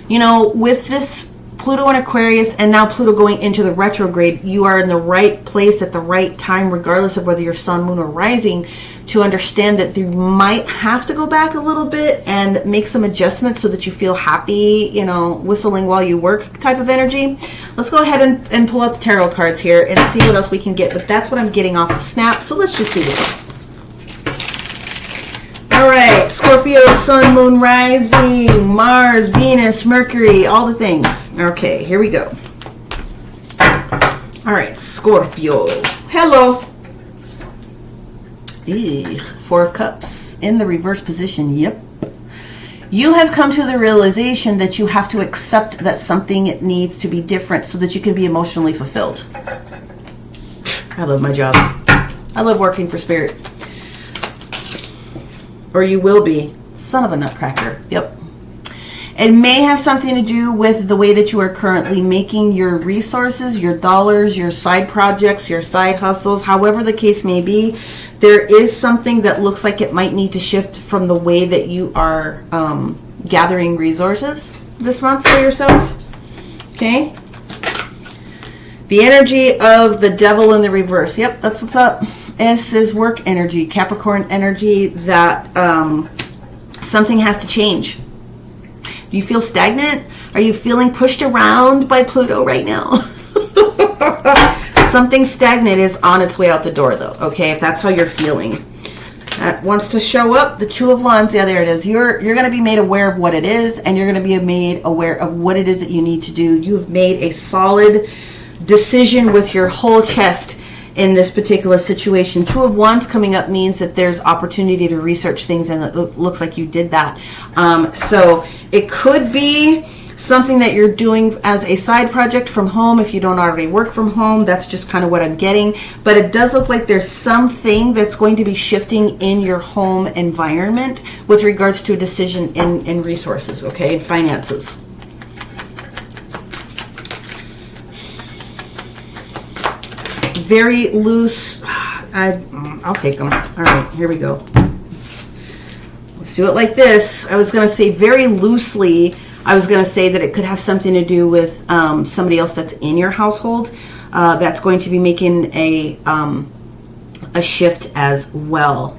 You know, with this Pluto in Aquarius and now Pluto going into the retrograde, you are in the right place at the right time, regardless of whether you're sun, moon, or rising, to understand that you might have to go back a little bit and make some adjustments so that you feel happy, you know, whistling while you work type of energy. Let's go ahead and pull out the tarot cards here and see what else we can get. But that's what I'm getting off the snap. So let's just see this. All right, Scorpio, sun, moon, rising, Mars, Venus, Mercury, all the things. Okay, here we go. All right, Scorpio. Hello. 4 of Cups in the reverse position. Yep. You have come to the realization that you have to accept that something needs to be different so that you can be emotionally fulfilled. I love my job. I love working for Spirit. Or you will be. Son of a nutcracker. Yep. It may have something to do with the way that you are currently making your resources, your dollars, your side projects, your side hustles, however the case may be. There is something that looks like it might need to shift from the way that you are gathering resources this month for yourself. Okay? The energy of the devil in the reverse. Yep, that's what's up. This is work energy, Capricorn energy, that something has to change. Do you feel stagnant? Are you feeling pushed around by Pluto right now? Something stagnant is on its way out the door, though, okay? If that's how you're feeling. That wants to show up. The 2 of Wands, yeah, there it is. You're going to be made aware of what it is, and you're going to be made aware of what it is that you need to do. You've made a solid decision with your whole chest in this particular situation. 2 of Wands coming up means that there's opportunity to research things, and it looks like you did that. So it could be something that you're doing as a side project from home. If you don't already work from home, that's just kind of what I'm getting. But it does look like there's something that's going to be shifting in your home environment with regards to a decision in resources, okay, finances. Very loose. I'll take them. All right, here we go. Let's do it like this. I was going to say very loosely, I was going to say that it could have something to do with somebody else that's in your household that's going to be making a shift as well.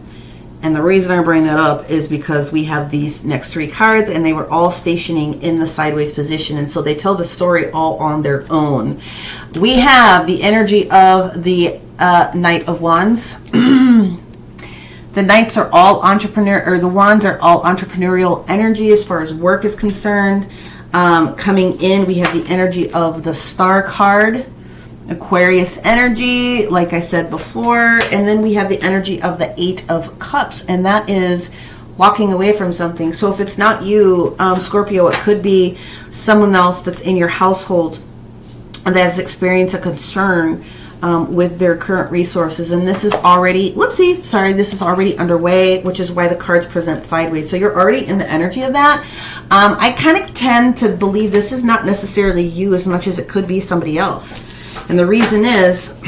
And the reason I bring that up is because we have these next 3 cards, and they were all stationing in the sideways position, and so they tell the story all on their own. We have the energy of the Knight of Wands. The Knights are all the Wands are all entrepreneurial energy as far as work is concerned. Coming in, we have the energy of the Star card, Aquarius energy, like I said before, and then we have the energy of the 8 of Cups, and that is walking away from something. So if it's not you, Scorpio, it could be someone else that's in your household that has experienced a concern with their current resources. And this is already, whoopsie, sorry, this is already underway, which is why the cards present sideways. So you're already in the energy of that. I kind of tend to believe this is not necessarily you as much as it could be somebody else. And the reason is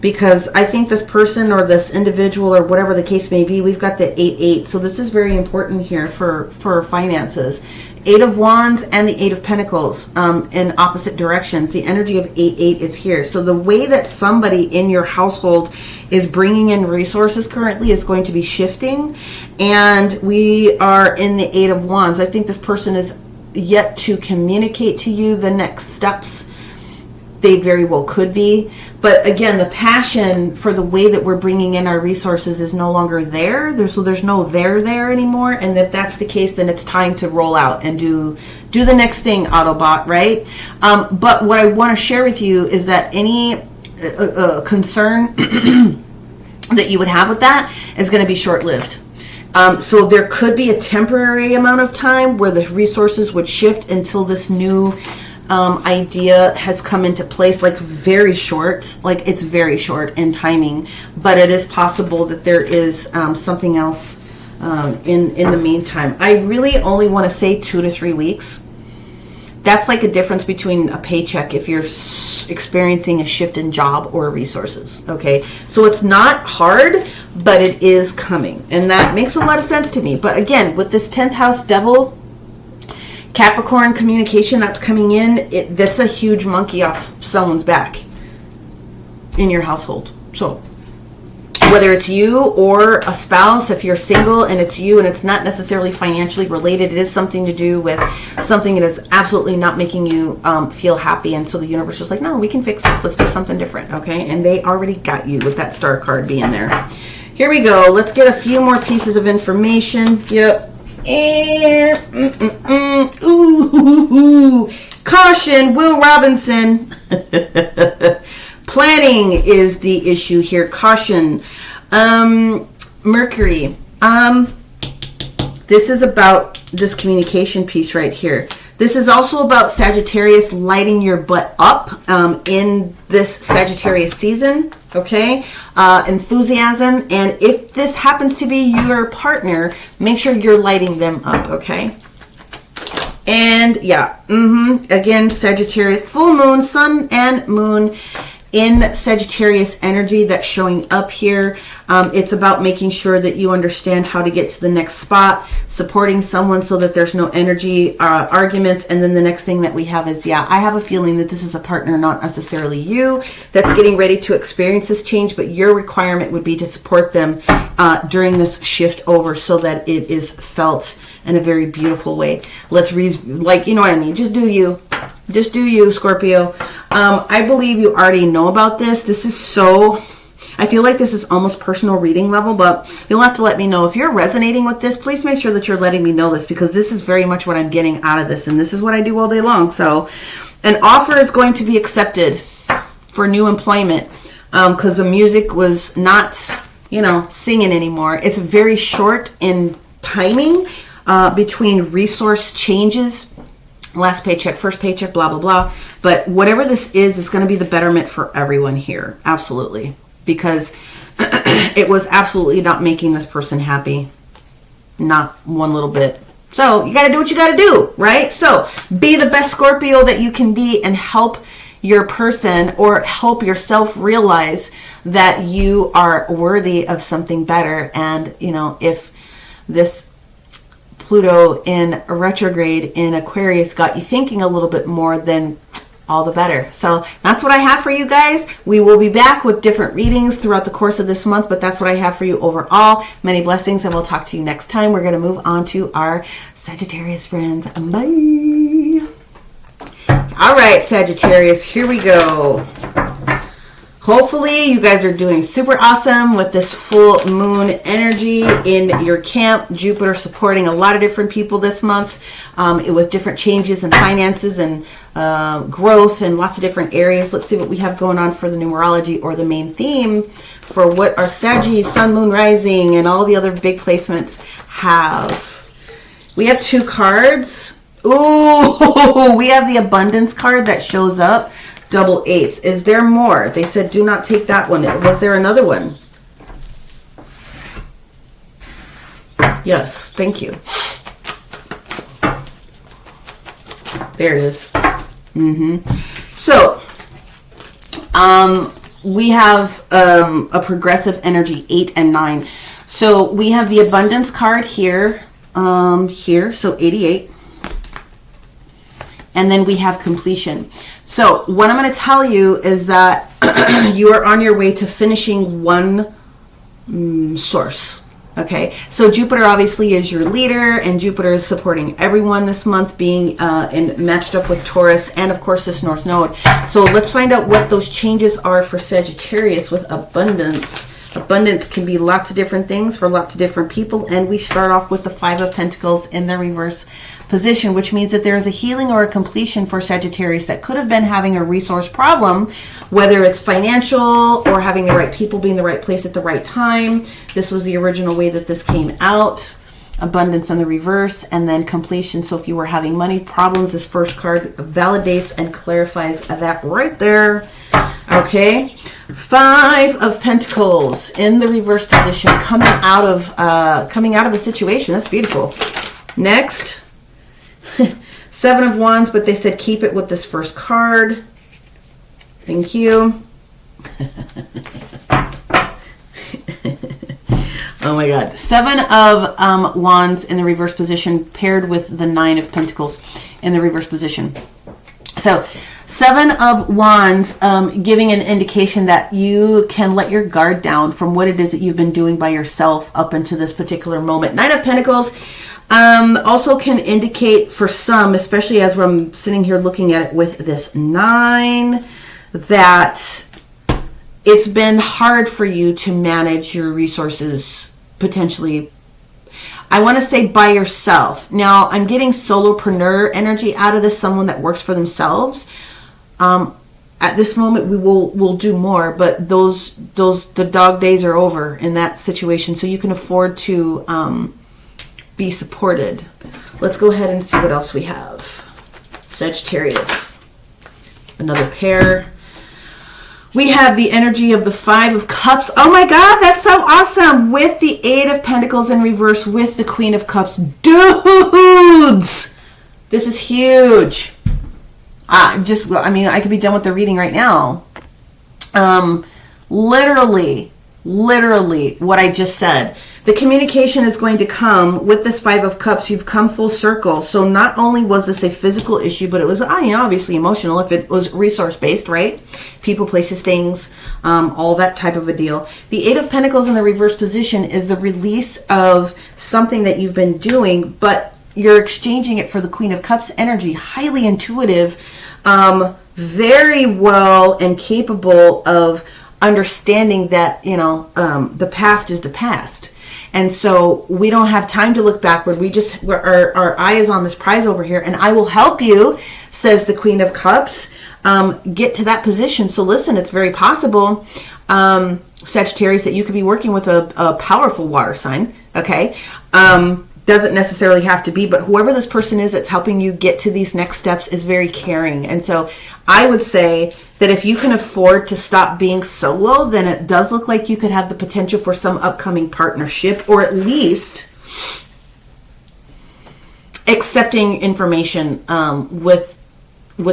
because I think this person or this individual or whatever the case may be, we've got the 8-8. So this is very important here for finances. 8 of Wands and the 8 of Pentacles in opposite directions. The energy of 8-8 is here. So the way that somebody in your household is bringing in resources currently is going to be shifting. And we are in the 8 of Wands. I think this person is yet to communicate to you the next steps. They very well could be. But again, the passion for the way that we're bringing in our resources is no longer there. So there's no there anymore. And if that's the case, then it's time to roll out and do the next thing, Autobot, right? But what I want to share with you is that any concern that you would have with that is going to be short-lived. So there could be a temporary amount of time where the resources would shift until this new idea has come into place, like very short, like it's very short in timing, but it is possible that there is something else in the meantime. I really only want to say 2 to 3 weeks. That's like a difference between a paycheck if you're experiencing a shift in job or resources. Okay, so it's not hard, but it is coming, and that makes a lot of sense to me. But again, with this 10th house devil, Capricorn communication that's coming in, that's a huge monkey off someone's back in your household. So whether it's you or a spouse, if you're single and it's you and it's not necessarily financially related, it is something to do with something that is absolutely not making you feel happy. And so the universe is like, no, we can fix this. Let's do something different. Okay. And they already got you with that star card being there. Here we go. Let's get a few more pieces of information. Yep. Ooh, caution, Will Robinson. Planning is the issue here. Caution. Mercury. This is about this communication piece right here. This is also about Sagittarius lighting your butt up in this Sagittarius season. Okay, enthusiasm, and if this happens to be your partner, make sure you're lighting them up. Okay, and yeah, again, Sagittarius, full moon, sun and moon in Sagittarius energy that's showing up here. It's about making sure that you understand how to get to the next spot, supporting someone so that there's no energy arguments. And then the next thing that we have is, yeah, I have a feeling that this is a partner, not necessarily you, that's getting ready to experience this change, but your requirement would be to support them during this shift over so that it is felt in a very beautiful way. Like, you know what I mean? Just do you. Just do you, Scorpio. I believe you already know about this. This is so... I feel like this is almost personal reading level, but you'll have to let me know. If you're resonating with this, please make sure that you're letting me know this, because this is very much what I'm getting out of this, and this is what I do all day long. So an offer is going to be accepted for new employment because the music was not, singing anymore. It's very short in timing between resource changes. Last paycheck, first paycheck, blah, blah, blah. But whatever this is, it's going to be the betterment for everyone here. Absolutely. Because it was absolutely not making this person happy. Not one little bit. So you got to do what you got to do, right? So be the best Scorpio that you can be and help your person or help yourself realize that you are worthy of something better. And, if this Pluto in retrograde in Aquarius got you thinking a little bit more, then all the better. So that's what I have for you guys. We will be back with different readings throughout the course of this month, but that's what I have for you overall. Many blessings, and we'll talk to you next time. We're going to move on to our Sagittarius friends. Bye. All right, Sagittarius, here we go. Hopefully you guys are doing super awesome with this full moon energy in your camp. Jupiter supporting a lot of different people this month with different changes in finances and growth in lots of different areas. Let's see what we have going on for the numerology or the main theme for what our Saggy, Sun, Moon, Rising, and all the other big placements have. We have 2 cards. Ooh, we have the abundance card that shows up. double eights. Is there more? They said do not take that one. Was there another one? Yes, thank you. There it is. So, we have a progressive energy, 8 and 9. So we have the abundance card here, so 88. And then we have completion. So what I'm going to tell you is that you are on your way to finishing one source. Okay, so Jupiter obviously is your leader, and Jupiter is supporting everyone this month, being matched up with Taurus, and of course this North Node. So let's find out what those changes are for Sagittarius with abundance. Abundance can be lots of different things for lots of different people, and we start off with the Five of Pentacles in the reverse position, which means that there is a healing or a completion for Sagittarius that could have been having a resource problem, whether it's financial or having the right people be in the right place at the right time. This was the original way that this came out. Abundance in the reverse, and then completion. So if you were having money problems, this first card validates and clarifies that right there. Okay, Five of Pentacles in the reverse position, coming out of a situation. That's beautiful. Next, Seven of Wands, but they said keep it with this first card. Thank you. Oh my God. Seven of Wands in the reverse position paired with the Nine of Pentacles in the reverse position. So Seven of Wands giving an indication that you can let your guard down from what it is that you've been doing by yourself up until this particular moment. Nine of Pentacles also can indicate for some, especially as I'm sitting here looking at it with this 9, that it's been hard for you to manage your resources, potentially, I want to say by yourself. Now, I'm getting solopreneur energy out of this, someone that works for themselves. At this moment, we'll do more, but the dog days are over in that situation, so you can afford to be supported. Let's go ahead and see what else we have. Sagittarius, another pair. We have the energy of the Five of Cups. Oh my God, that's so awesome. With the Eight of Pentacles in reverse with the Queen of Cups. Dudes! This is huge. I could be done with the reading right now. Literally what I just said. The communication is going to come with this Five of Cups. You've come full circle. So not only was this a physical issue, but it was obviously emotional if it was resource-based, right? People, places, things, all that type of a deal. The Eight of Pentacles in the reverse position is the release of something that you've been doing, but you're exchanging it for the Queen of Cups energy. Highly intuitive, very well and capable of understanding that, the past is the past. And so we don't have time to look backward. Our eye is on this prize over here, and I will help you, says the Queen of Cups, get to that position. So listen, it's very possible, Sagittarius, that you could be working with a powerful water sign. Okay. Doesn't necessarily have to be, but whoever this person is that's helping you get to these next steps is very caring. And so I would say that if you can afford to stop being solo, then it does look like you could have the potential for some upcoming partnership, or at least accepting information with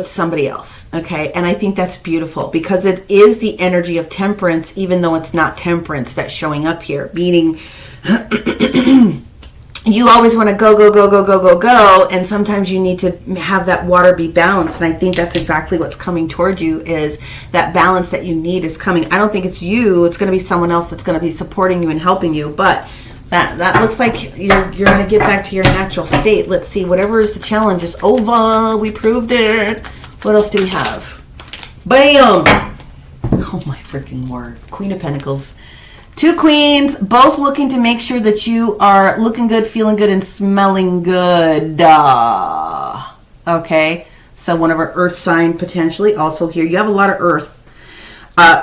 somebody else. Okay. And I think that's beautiful because it is the energy of temperance, even though it's not temperance that's showing up here, meaning you always want to go, and sometimes you need to have that water be balanced, and I think that's exactly what's coming towards you, is that balance that you need is coming. I don't think it's you, it's going to be someone else that's going to be supporting you and helping you, but that looks like you're going to get back to your natural state. Let's see, whatever is the challenge is over. We proved it. What else do we have? Bam! Oh my freaking word. Queen of Pentacles. Two queens, both looking to make sure that you are looking good, feeling good, and smelling good. Okay, so one of our earth sign potentially also here. You have a lot of earth.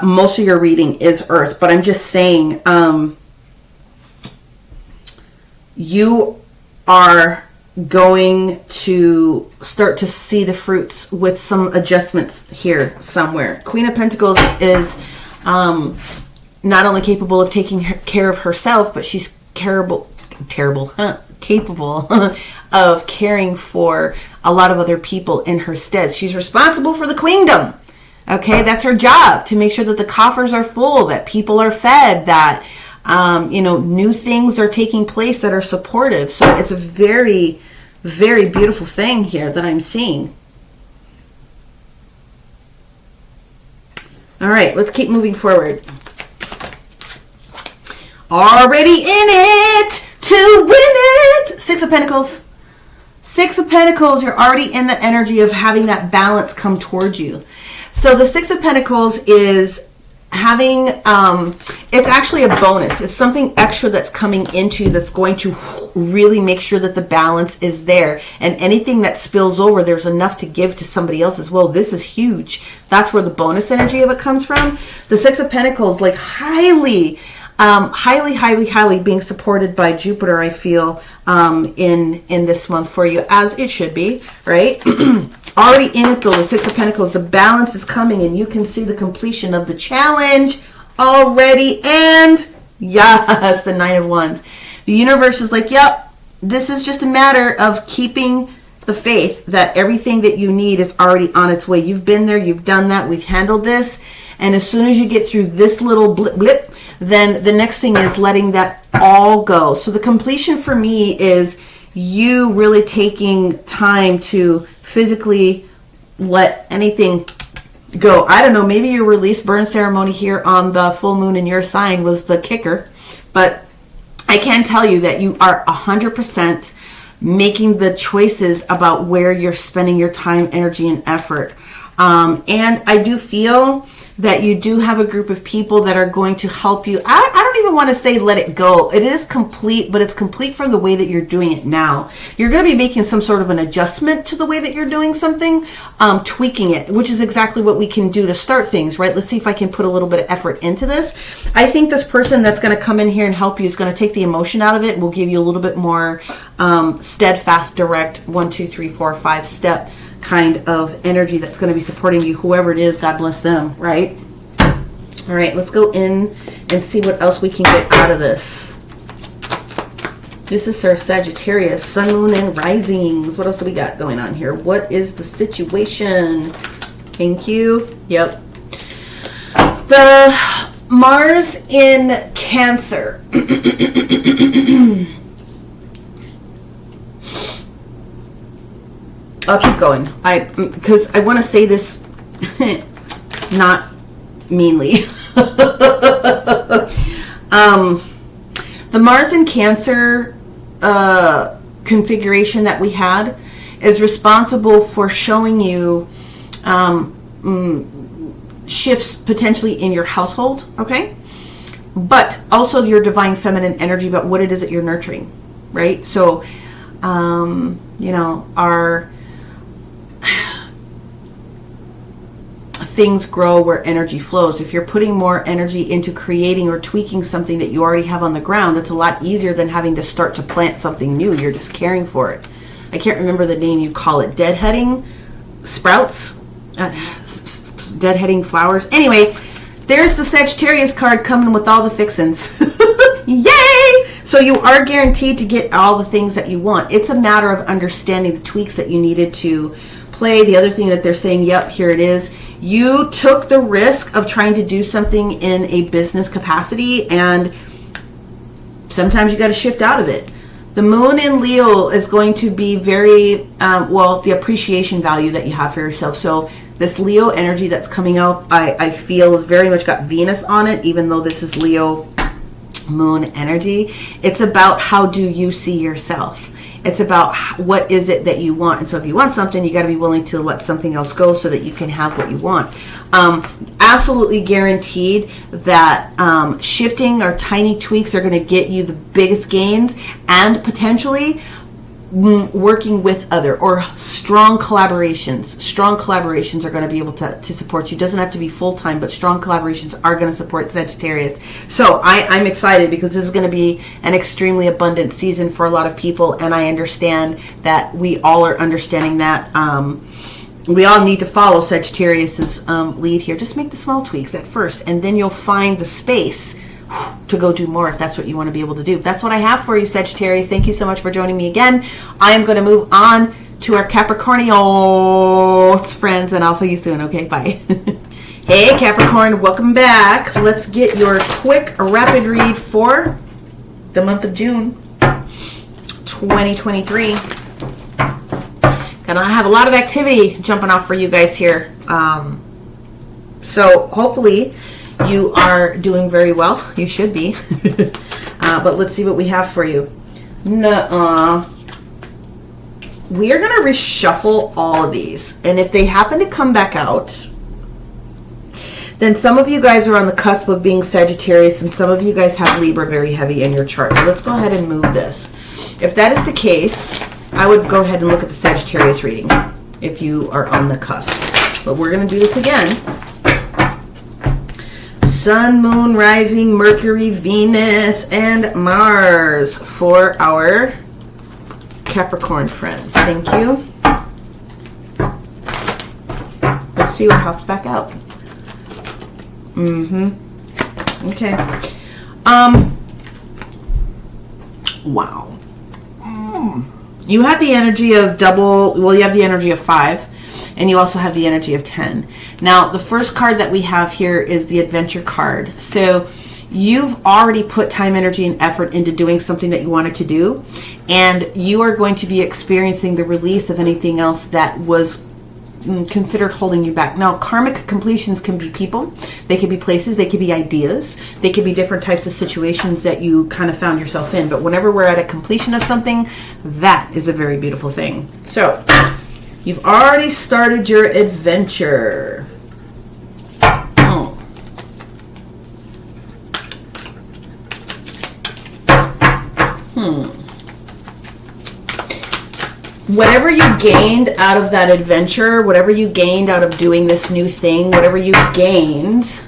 Most of your reading is earth, but I'm just saying you are going to start to see the fruits with some adjustments here somewhere. Queen of Pentacles is not only capable of taking care of herself, but she's capable of caring for a lot of other people in her stead. She's responsible for the queendom. Okay, that's her job, to make sure that the coffers are full, that people are fed, that new things are taking place that are supportive. So it's a very, very beautiful thing here that I'm seeing. All right, let's keep moving forward. Already in it to win it. Six of Pentacles. Six of Pentacles, you're already in the energy of having that balance come towards you. So the Six of Pentacles is having, it's actually a bonus. It's something extra that's coming into you that's going to really make sure that the balance is there. And anything that spills over, there's enough to give to somebody else as well. This is huge. That's where the bonus energy of it comes from. The Six of Pentacles, like highly being supported by Jupiter, I feel, in this month for you, as it should be, right? Already in it though, the Six of Pentacles, the balance is coming, and you can see the completion of the challenge already. And yes, the Nine of Wands. The universe is like, yep, this is just a matter of keeping the faith that everything that you need is already on its way. You've been there, you've done that, we've handled this. And as soon as you get through this little blip, then the next thing is letting that all go. So the completion for me is you really taking time to physically let anything go. I don't know, maybe your release burn ceremony here on the full moon in your sign was the kicker, but I can tell you that you are 100% making the choices about where you're spending your time, energy, and effort. And I do feel that you do have a group of people that are going to help you. I don't even want to say let it go. It is complete, but it's complete from the way that you're doing it now. You're going to be making some sort of an adjustment to the way that you're doing something, tweaking it, which is exactly what we can do to start things, right? Let's see if I can put a little bit of effort into this. I think this person that's going to come in here and help you is going to take the emotion out of it and will give you a little bit more steadfast, direct 1, 2, 3, 4, 5 step kind of energy that's going to be supporting you. Whoever it is, God bless them, right? All right, let's go in and see what else we can get out of this. This is our Sagittarius, Sun, Moon, and Risings. What else do we got going on here? What is the situation? Thank you. Yep. The Mars in Cancer. I'll keep going. Because I want to say this not meanly. The Mars in Cancer configuration that we had is responsible for showing you shifts potentially in your household, okay? But also your divine feminine energy about what it is that you're nurturing, right? So, our things grow where energy flows. If you're putting more energy into creating or tweaking something that you already have on the ground, it's a lot easier than having to start to plant something new. You're just caring for it. I can't remember the name you call it. Deadheading sprouts? Deadheading flowers? Anyway, there's the Sagittarius card coming with all the fixins. Yay! So you are guaranteed to get all the things that you want. It's a matter of understanding the tweaks that you needed to play. The other thing that they're saying, yep, here it is. You took the risk of trying to do something in a business capacity, and sometimes you got to shift out of it. The moon in Leo is going to be very, the appreciation value that you have for yourself. So this Leo energy that's coming out, I feel has very much got Venus on it, even though this is Leo moon energy. It's about how do you see yourself. It's about what is it that you want. And so if you want something, you got to be willing to let something else go so that you can have what you want. Absolutely guaranteed that shifting or tiny tweaks are going to get you the biggest gains, and potentially working with other or strong collaborations. Strong collaborations are going to be able to support you. It doesn't have to be full-time, but strong collaborations are going to support Sagittarius. So I'm excited because this is going to be an extremely abundant season for a lot of people, and I understand that we all are understanding that. We all need to follow Sagittarius's lead here. Just make the small tweaks at first, and then you'll find the space to go do more if that's what you want to be able to do. That's what I have for you, Sagittarius. Thank you so much for joining me again. I am going to move on to our Capricorn-New friends, and I'll see you soon. Okay, bye. Hey, Capricorn, welcome back. Let's get your quick, rapid read for the month of June 2023. And I have a lot of activity jumping off for you guys here. So hopefully you are doing very well. You should be. But let's see what we have for you. Nuh-uh. We are going to reshuffle all of these. And if they happen to come back out, then some of you guys are on the cusp of being Sagittarius, and some of you guys have Libra very heavy in your chart. But let's go ahead and move this. If that is the case, I would go ahead and look at the Sagittarius reading if you are on the cusp. But we're going to do this again. Sun, Moon, Rising, Mercury, Venus, and Mars for our Capricorn friends. Thank you. Let's see what pops back out. Okay. Wow. You have the energy of you have the energy of 5. And you also have the energy of 10. Now, the first card that we have here is the adventure card. So you've already put time, energy, and effort into doing something that you wanted to do. And you are going to be experiencing the release of anything else that was considered holding you back. Now, karmic completions can be people. They can be places. They can be ideas. They can be different types of situations that you kind of found yourself in. But whenever we're at a completion of something, that is a very beautiful thing. So you've already started your adventure. Whatever you gained out of that adventure, whatever you gained out of doing this new thing, whatever you gained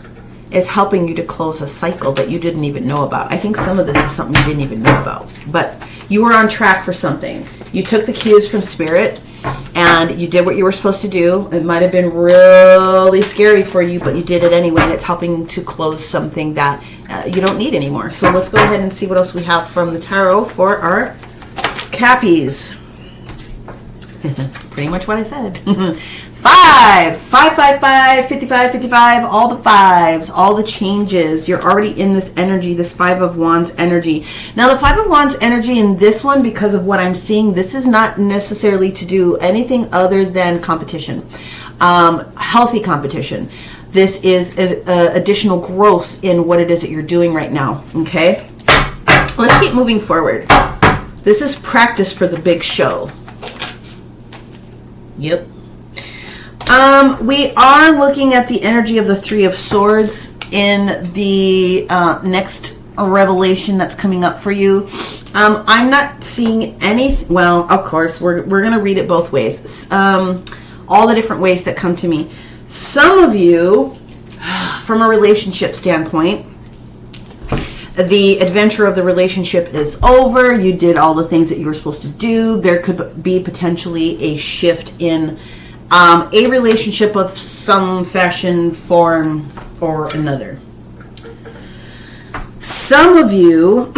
is helping you to close a cycle that you didn't even know about. I think some of this is something you didn't even know about. But you were on track for something. You took the cues from Spirit, and you did what you were supposed to do. It might have been really scary for you, but you did it anyway, and it's helping to close something that you don't need anymore. So let's go ahead and see what else we have from the tarot for our Cappies. Pretty much what I said. 5, 55, 55, all the 5s, all the changes. You're already in this energy, this 5 of Wands energy. Now, the 5 of Wands energy in this one, because of what I'm seeing, this is not necessarily to do anything other than competition. Healthy competition. This is additional growth in what it is that you're doing right now. Okay? Let's keep moving forward. This is practice for the big show. Yep. We are looking at the energy of the 3 of Swords in the next revelation that's coming up for you. I'm not seeing any. Well, of course, we're going to read it both ways. All the different ways that come to me. Some of you, from a relationship standpoint, the adventure of the relationship is over. You did all the things that you were supposed to do. There could be potentially a shift in a relationship of some fashion, form, or another. Some of you,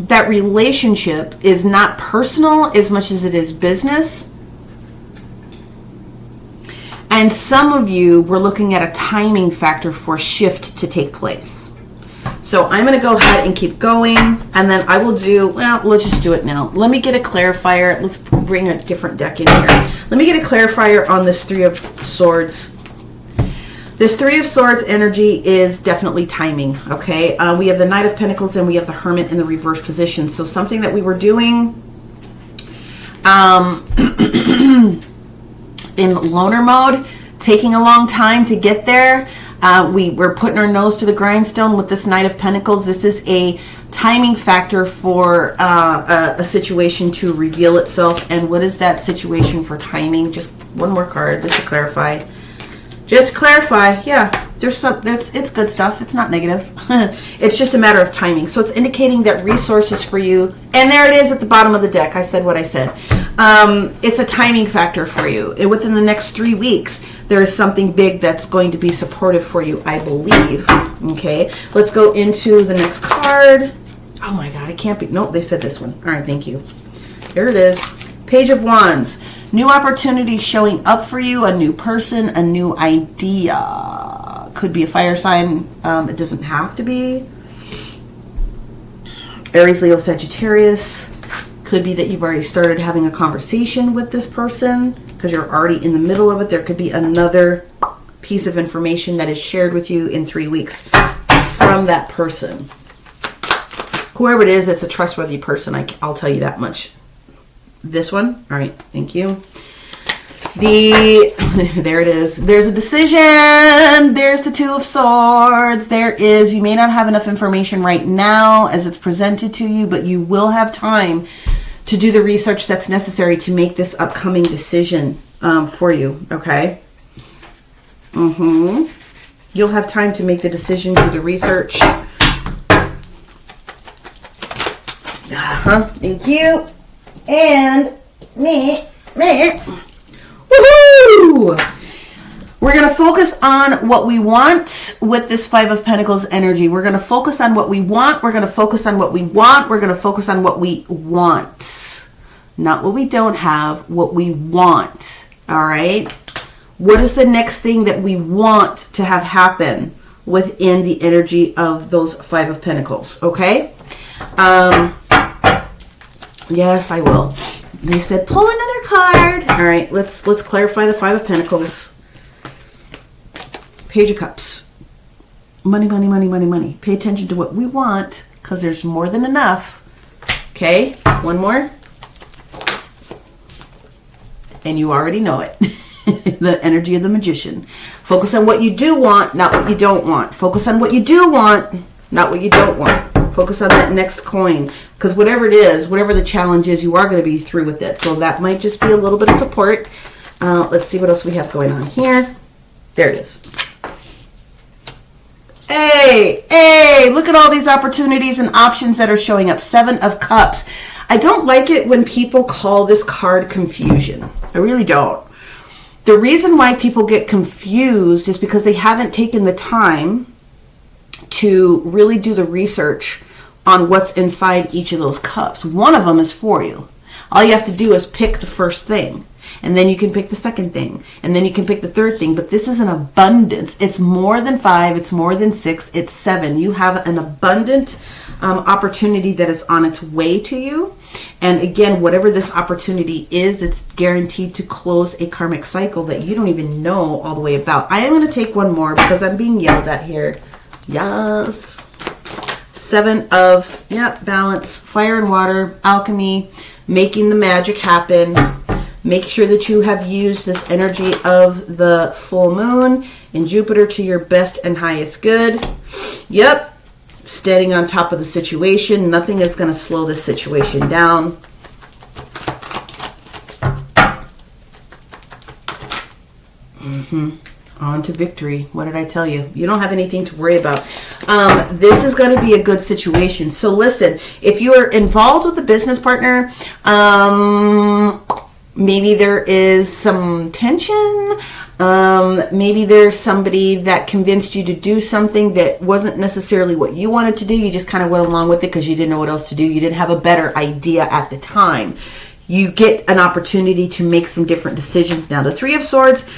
that relationship is not personal as much as it is business. And some of you were looking at a timing factor for shift to take place. So I'm going to go ahead and keep going, and then I will do, well, let's just do it now. Let me get a clarifier. Let's bring a different deck in here. Let me get a clarifier on this 3 of Swords. This 3 of Swords energy is definitely timing, okay? We have the Knight of Pentacles, and we have the Hermit in the reverse position. So something that we were doing in loner mode, taking a long time to get there, We're putting our nose to the grindstone with this Knight of Pentacles. This is a timing factor for a situation to reveal itself. And what is that situation for timing? Just one more card, just to clarify. Just to clarify, yeah, it's good stuff. It's not negative. It's just a matter of timing. So it's indicating that resources for you, and there it is at the bottom of the deck. I said what I said. It's a timing factor for you. And within the next 3 weeks, there is something big that's going to be supportive for you, I believe. Okay, let's go into the next card. Oh my God, it can't be. Nope, they said this one. All right, thank you. Here it is. Page of Wands. New opportunity showing up for you, a new person, a new idea. Could be a fire sign. It doesn't have to be. Aries, Leo, Sagittarius. Could be that you've already started having a conversation with this person because you're already in the middle of it. There could be another piece of information that is shared with you in 3 weeks from that person. Whoever it is, it's a trustworthy person. I'll tell you that much. This one. All right. Thank you. There it is. There's a decision. There's the Two of Swords. There is, you may not have enough information right now as it's presented to you, but you will have time to do the research that's necessary to make this upcoming decision for you. Okay. You'll have time to make the decision, do the research. Thank you. And me. Woohoo! We're going to focus on what we want with this Five of Pentacles energy. We're going to focus on what we want. We're going to focus on what we want. We're going to focus on what we want. Not what we don't have, what we want. All right? What is the next thing that we want to have happen within the energy of those Five of Pentacles? Okay? Yes, I will. They said, pull another card. All right, let's clarify the Five of Pentacles. Page of Cups. Money, money, money, money, money. Pay attention to what we want because there's more than enough. Okay, one more. And you already know it. The energy of the Magician. Focus on what you do want, not what you don't want. Focus on what you do want, not what you don't want. Focus on that next coin. Because whatever it is, whatever the challenge is, you are going to be through with it. So that might just be a little bit of support. Let's see what else we have going on here. There it is. Hey, look at all these opportunities and options that are showing up. Seven of Cups. I don't like it when people call this card confusion. I really don't. The reason why people get confused is because they haven't taken the time to really do the research on what's inside each of those cups. One of them is for you. All you have to do is pick the first thing, and then you can pick the second thing, and then you can pick the third thing. But this is an abundance. It's more than 5. It's more than 6. It's 7. You have an abundant opportunity that is on its way to you. And again, whatever this opportunity is, it's guaranteed to close a karmic cycle that you don't even know all the way about. I am going to take one more because I'm being yelled at here. Yes. 7 of, balance, fire and water, alchemy, making the magic happen. Make sure that you have used this energy of the full moon in Jupiter to your best and highest good. Yep. Standing on top of the situation. Nothing is going to slow this situation down. On to victory. What did I tell you? You don't have anything to worry about. This is going to be a good situation. So listen, if you are involved with a business partner, maybe there is some tension. Maybe there's somebody that convinced you to do something that wasn't necessarily what you wanted to do. You just kind of went along with it because you didn't know what else to do. You didn't have a better idea at the time. You get an opportunity to make some different decisions now. The Three of Swords,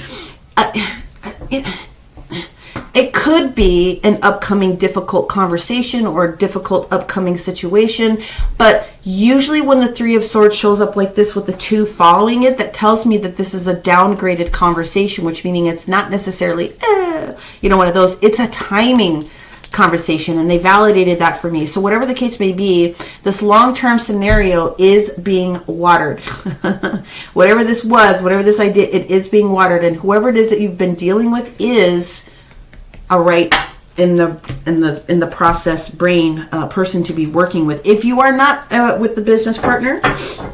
it could be an upcoming difficult conversation or a difficult upcoming situation, but usually when the Three of Swords shows up like this with the 2 following it, that tells me that this is a downgraded conversation, which meaning it's not necessarily, one of those. It's a timing conversation, and they validated that for me. So whatever the case may be, this long-term scenario is being watered. Whatever this was, whatever this idea, it is being watered, and whoever it is that you've been dealing with is a right in the process brain person to be working with. If you are not with the business partner,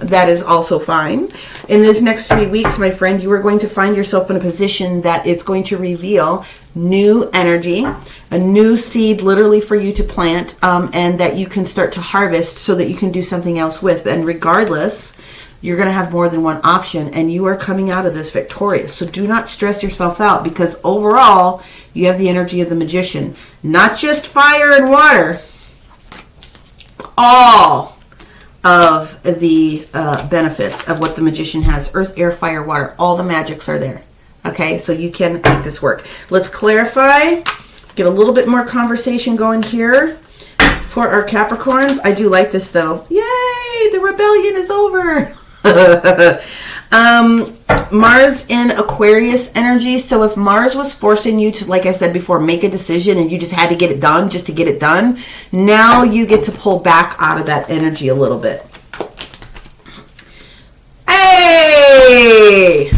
that is also fine. In this next 3 weeks, my friend, you are going to find yourself in a position that it's going to reveal new energy, a new seed literally for you to plant, and that you can start to harvest so that you can do something else with. And regardless, you're going to have more than one option, and you are coming out of this victorious. So do not stress yourself out, because overall, you have the energy of the magician. Not just fire and water. All of the benefits of what the magician has. Earth, air, fire, water. All the magics are there. Okay, so you can make this work. Let's clarify. Get a little bit more conversation going here for our Capricorns. I do like this, though. Yay! The rebellion is over. Mars in Aquarius energy. So if Mars was forcing you to, like I said before, make a decision and you just had to get it done just to get it done, now you get to pull back out of that energy a little bit. Hey!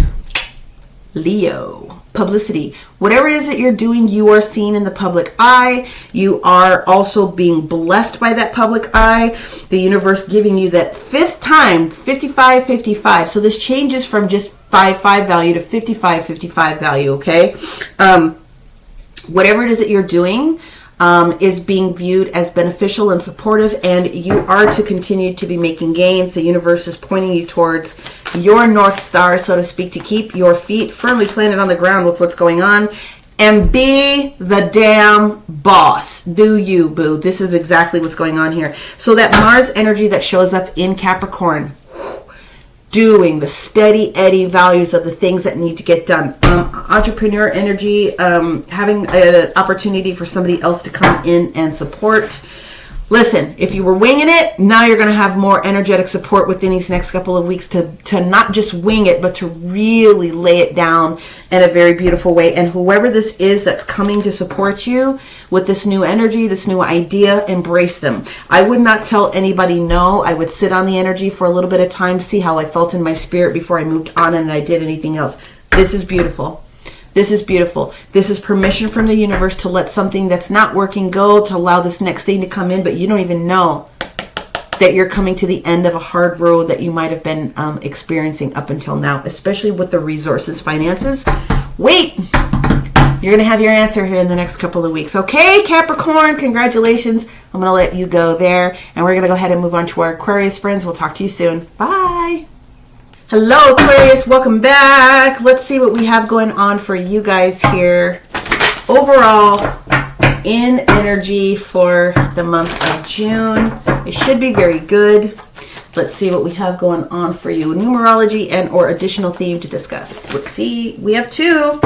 Leo. Publicity. Whatever it is that you're doing, you are seen in the public eye. You are also being blessed by that public eye. The universe giving you that fifth time, 55-55. So this changes from just 5-5 value to 55-55 value, okay? Whatever it is that you're doing is being viewed as beneficial and supportive, and you are to continue to be making gains. The universe is pointing you towards your North Star, so to speak, to keep your feet firmly planted on the ground with what's going on and be the damn boss. Do you, boo. This is exactly what's going on here. So that Mars energy that shows up in Capricorn, doing the steady Eddie values of the things that need to get done. Entrepreneur energy, having an opportunity for somebody else to come in and support. Listen, if you were winging it, now you're going to have more energetic support within these next couple of weeks to not just wing it, but to really lay it down in a very beautiful way. And whoever this is that's coming to support you with this new energy, this new idea, embrace them. I would not tell anybody no. I would sit on the energy for a little bit of time, see how I felt in my spirit before I moved on and I did anything else. This is beautiful. This is beautiful. This is permission from the universe to let something that's not working go, to allow this next thing to come in, but you don't even know that you're coming to the end of a hard road that you might have been experiencing up until now, especially with the resources, finances. Wait! You're going to have your answer here in the next couple of weeks. Okay, Capricorn, congratulations. I'm going to let you go there, and we're going to go ahead and move on to our Aquarius friends. We'll talk to you soon. Bye! Hello, Aquarius. Welcome back. Let's see what we have going on for you guys here. Overall, in energy for the month of June. It should be very good. Let's see what we have going on for you. Numerology and or additional theme to discuss. Let's see. We have two.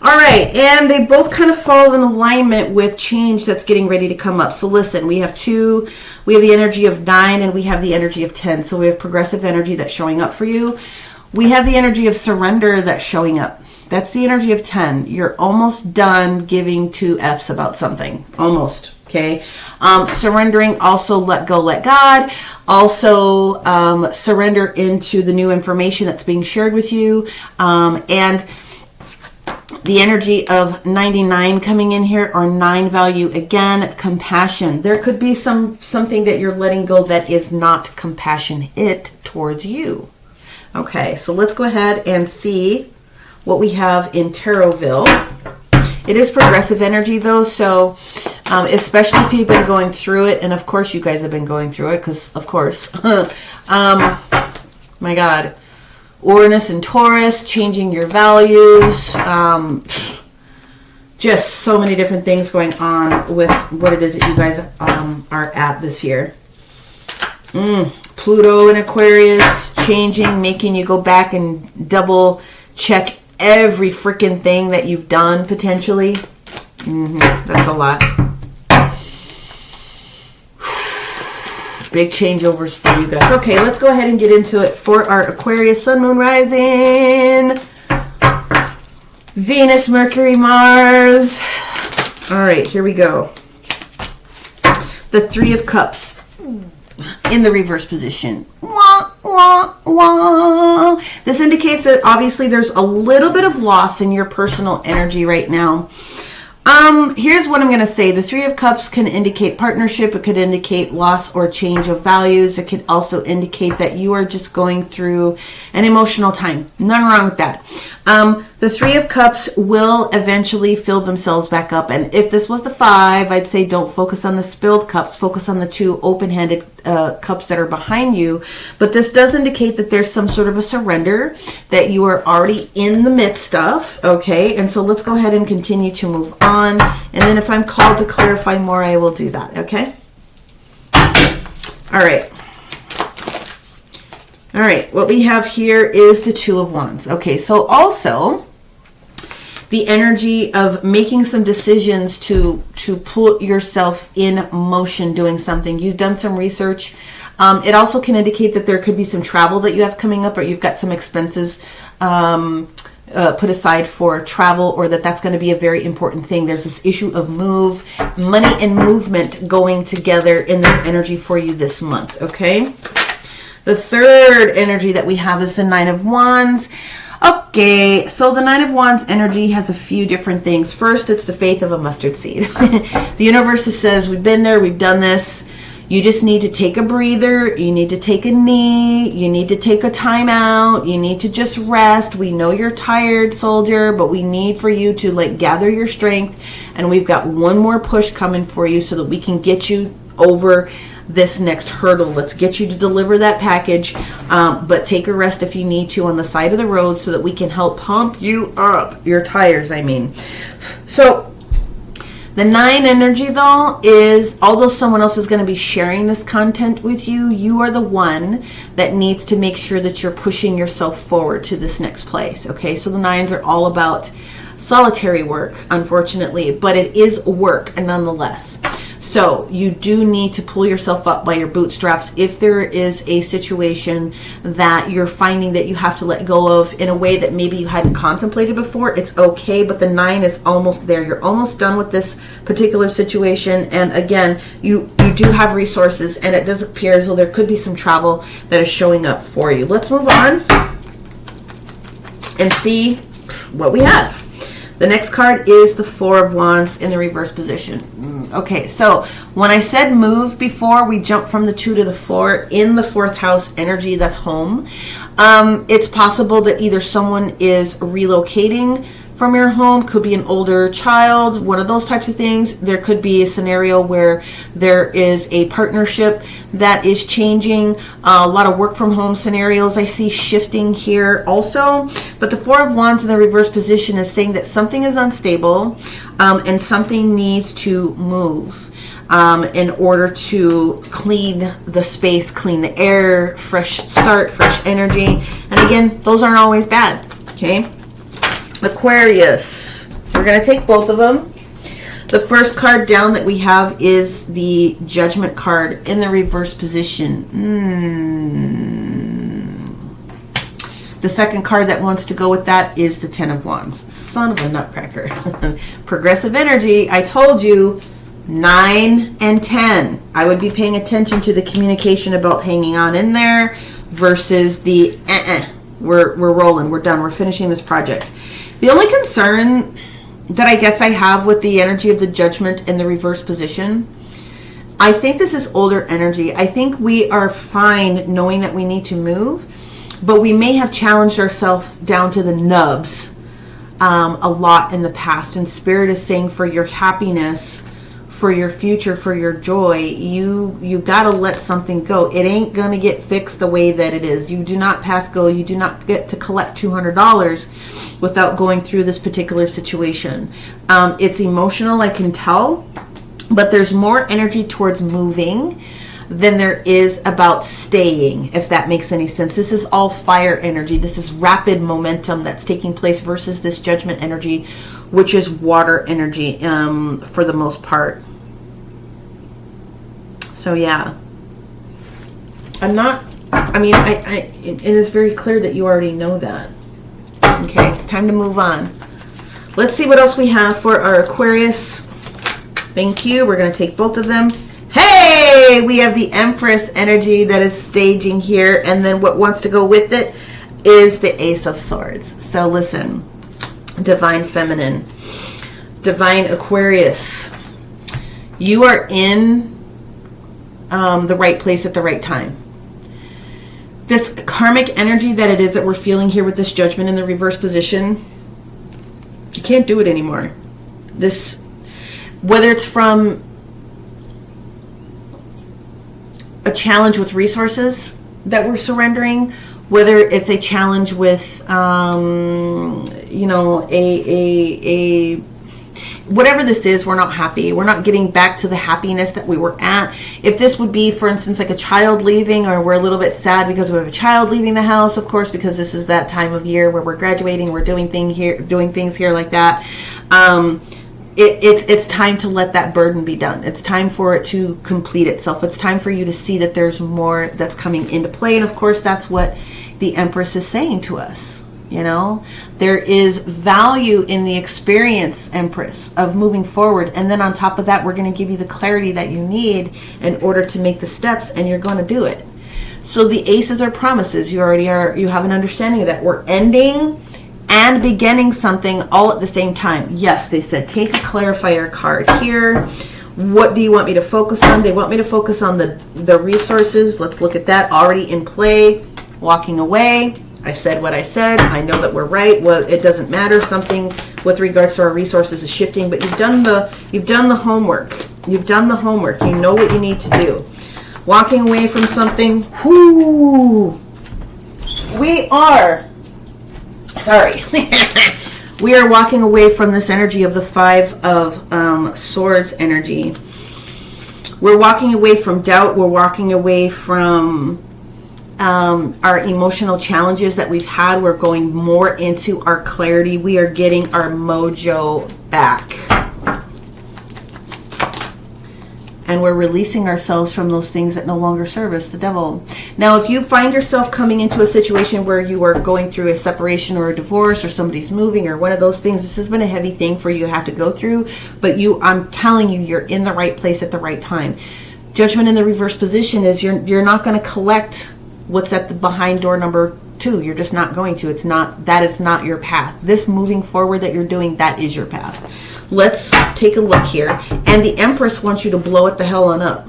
All right, and they both kind of fall in alignment with change that's getting ready to come up. So listen, we have two. We have the energy of 9 and we have the energy of 10. So we have progressive energy that's showing up for you. We have the energy of surrender that's showing up. That's the energy of 10. You're almost done giving 2 F's about something. Almost, okay? Surrendering, also let go, let God. Also surrender into the new information that's being shared with you. And the energy of 99 coming in here, or 9 value, again, compassion. There could be something that you're letting go that is not compassionate towards you. Okay, so let's go ahead and see what we have in Tarotville. It is progressive energy though, so especially if you've been going through it, and of course you guys have been going through it, because of course, my God. Uranus and Taurus, changing your values, just so many different things going on with what it is that you guys are at this year. Pluto and Aquarius, changing, making you go back and double check every freaking thing that you've done potentially. That's a lot. Big changeovers for you guys. Okay, let's go ahead and get into it for our Aquarius Sun, Moon, Rising, Venus, Mercury, Mars. All right, here we go. The 3 of Cups in the reverse position. Wah, wah, wah. This indicates that obviously there's a little bit of loss in your personal energy right now. Here's what I'm going to say. The Three of Cups can indicate partnership. It could indicate loss or change of values. It could also indicate that you are just going through an emotional time. Nothing wrong with that. The Three of Cups will eventually fill themselves back up. And if this was the Five, I'd say don't focus on the spilled cups. Focus on the two open-handed cups that are behind you. But this does indicate that there's some sort of a surrender that you are already in the midst of. Okay, and so let's go ahead and continue to move on. And then if I'm called to clarify more, I will do that. Okay? All right. All right, what we have here is the Two of Wands. Okay, so also the energy of making some decisions to put yourself in motion doing something. You've done some research. It also can indicate that there could be some travel that you have coming up, or you've got some expenses put aside for travel, or that's going to be a very important thing. There's this issue of money and movement going together in this energy for you this month, okay? The third energy that we have is the Nine of Wands. Okay, so the Nine of Wands energy has a few different things. First, it's the faith of a mustard seed. The universe says, we've been there, we've done this. You just need to take a breather. You need to take a knee. You need to take a time out. You need to just rest. We know you're tired, soldier, but we need for you to gather your strength. And we've got one more push coming for you so that we can get you over this next hurdle. Let's get you to deliver that package, but take a rest if you need to on the side of the road so that we can help pump you up. Your tires, I mean. So the 9 energy, though, is although someone else is going to be sharing this content with you, you are the one that needs to make sure that you're pushing yourself forward to this next place. Okay, so the 9s are all about solitary work, unfortunately, but it is work nonetheless. So you do need to pull yourself up by your bootstraps if there is a situation that you're finding that you have to let go of in a way that maybe you hadn't contemplated before. It's okay, but the 9 is almost there. You're almost done with this particular situation. And again, you do have resources, and it does appear as though there could be some travel that is showing up for you. Let's move on and see what we have. The next card is the Four of Wands in the reverse position. Okay, so when I said move before, we jumped from the 2 to the 4 in the 4th house energy. That's home. It's possible that either someone is relocating from your home, could be an older child, one of those types of things. There could be a scenario where there is a partnership that is changing. A lot of work from home scenarios I see shifting here also. But the Four of Wands in the reverse position is saying that something is unstable and something needs to move in order to clean the space, clean the air, fresh start, fresh energy. And again, those aren't always bad, okay? Aquarius. We're going to take both of them. The first card down that we have is the Judgment card in the reverse position. The second card that wants to go with that is the Ten of Wands. Son of a nutcracker. Progressive energy. I told you 9 and 10. I would be paying attention to the communication about hanging on in there versus the we're rolling, we're done, we're finishing this project. The only concern that I guess I have with the energy of the Judgment in the reverse position, I think this is older energy. I think we are fine knowing that we need to move, but we may have challenged ourselves down to the nubs a lot in the past. And Spirit is saying for your happiness, for your future, for your joy, you got to let something go. It ain't going to get fixed the way that it is. You do not pass go. You do not get to collect $200 without going through this particular situation. It's emotional, I can tell, but there's more energy towards moving than there is about staying, if that makes any sense. This is all fire energy. This is rapid momentum that's taking place versus this Judgment energy, which is water energy for the most part. So yeah, it is very clear that you already know that. Okay, it's time to move on. Let's see what else we have for our Aquarius. Thank you. We're going to take both of them. Hey, we have the Empress energy that is staging here, and then what wants to go with it is the Ace of Swords. So listen, Divine Feminine. Divine Aquarius, you are in the right place at the right time. This karmic energy that it is that we're feeling here with this Judgment in the reverse position, you can't do it anymore. This, whether it's from a challenge with resources that we're surrendering, whether it's a challenge with, you know, a whatever this is, we're not happy. We're not getting back to the happiness that we were at. If this would be, for instance, like a child leaving, or we're a little bit sad because we have a child leaving the house, of course, because this is that time of year where we're graduating, we're doing things here like that. It's time to let that burden be done. It's time for it to complete itself. It's time for you to see that there's more that's coming into play. And of course, that's what the Empress is saying to us. You know, there is value in the experience, Empress, of moving forward. And then on top of that, we're going to give you the clarity that you need in order to make the steps, and you're going to do it. So the aces are promises. You already are. You have an understanding of that. We're ending and beginning something all at the same time. Yes, they said take a clarifier card here. What do you want me to focus on? They want me to focus on the resources. Let's look at that. Already in play. Walking away. I said what I said. I know that we're right. Well, it doesn't matter. Something with regards to our resources is shifting, but you've done the homework. You've done the homework. You know what you need to do. Walking away from something. Whoo! We are walking away from this energy of the Five of Swords energy. We're walking away from doubt. We're walking away from our emotional challenges that we've had. We're going more into our clarity. We are getting our mojo back. And we're releasing ourselves from those things that no longer serve us, the devil. Now, if you find yourself coming into a situation where you are going through a separation or a divorce, or somebody's moving, or one of those things, this has been a heavy thing for you to have to go through. But I'm telling you, you're in the right place at the right time. Judgment in the reverse position is you're not going to collect what's at the behind door number 2. You're just not going to. That is not your path. This moving forward that you're doing, that is your path. Let's take a look here. And the Empress wants you to blow it the hell on up.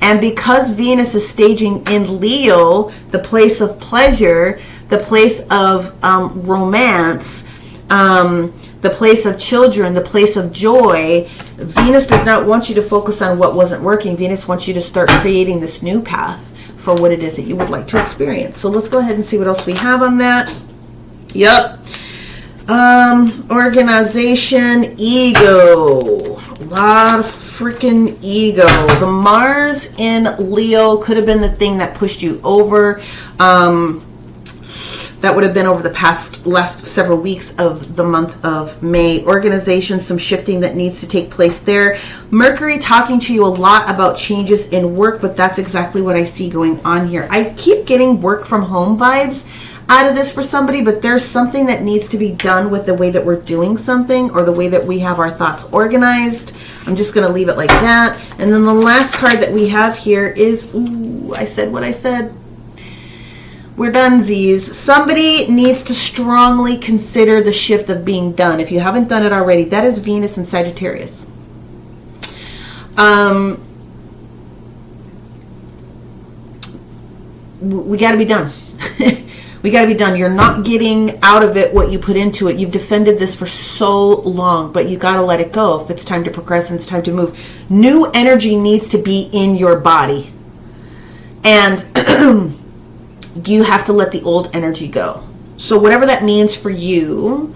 And because Venus is staging in Leo, the place of pleasure, the place of romance, the place of children, the place of joy, Venus does not want you to focus on what wasn't working. Venus wants you to start creating this new path for what it is that you would like to experience. So let's go ahead and see what else we have on that. Yep. Organization, ego. A lot of freaking ego. The Mars in Leo could have been the thing that pushed you over. That would have been over the last several weeks of the month of May. Organization, some shifting that needs to take place there. Mercury talking to you a lot about changes in work, but that's exactly what I see going on here. I keep getting work from home vibes out of this for somebody, but there's something that needs to be done with the way that we're doing something, or the way that we have our thoughts organized. I'm just going to leave it like that. And then the last card that we have here is, ooh, I said what I said. We're donezies. Somebody needs to strongly consider the shift of being done. If you haven't done it already, that is Venus in Sagittarius. We got to be done. We got to be done. You're not getting out of it what you put into it. You've defended this for so long, but you got to let it go. If it's time to progress and it's time to move, new energy needs to be in your body. And you have to let the old energy go. So whatever that means for you,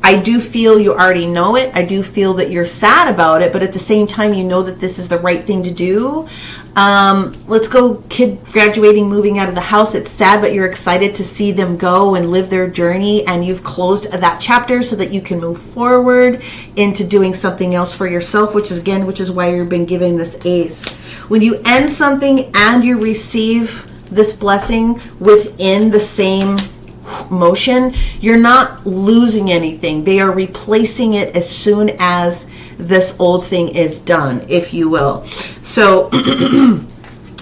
I do feel you already know it. I do feel that you're sad about it, but at the same time, you know that this is the right thing to do. Let's go, kid graduating, moving out of the house. It's sad, but you're excited to see them go and live their journey, and you've closed that chapter so that you can move forward into doing something else for yourself, which is why you've been given this ace. When you end something and you receive this blessing within the same motion, you're not losing anything. They are replacing it as soon as this old thing is done, if you will. So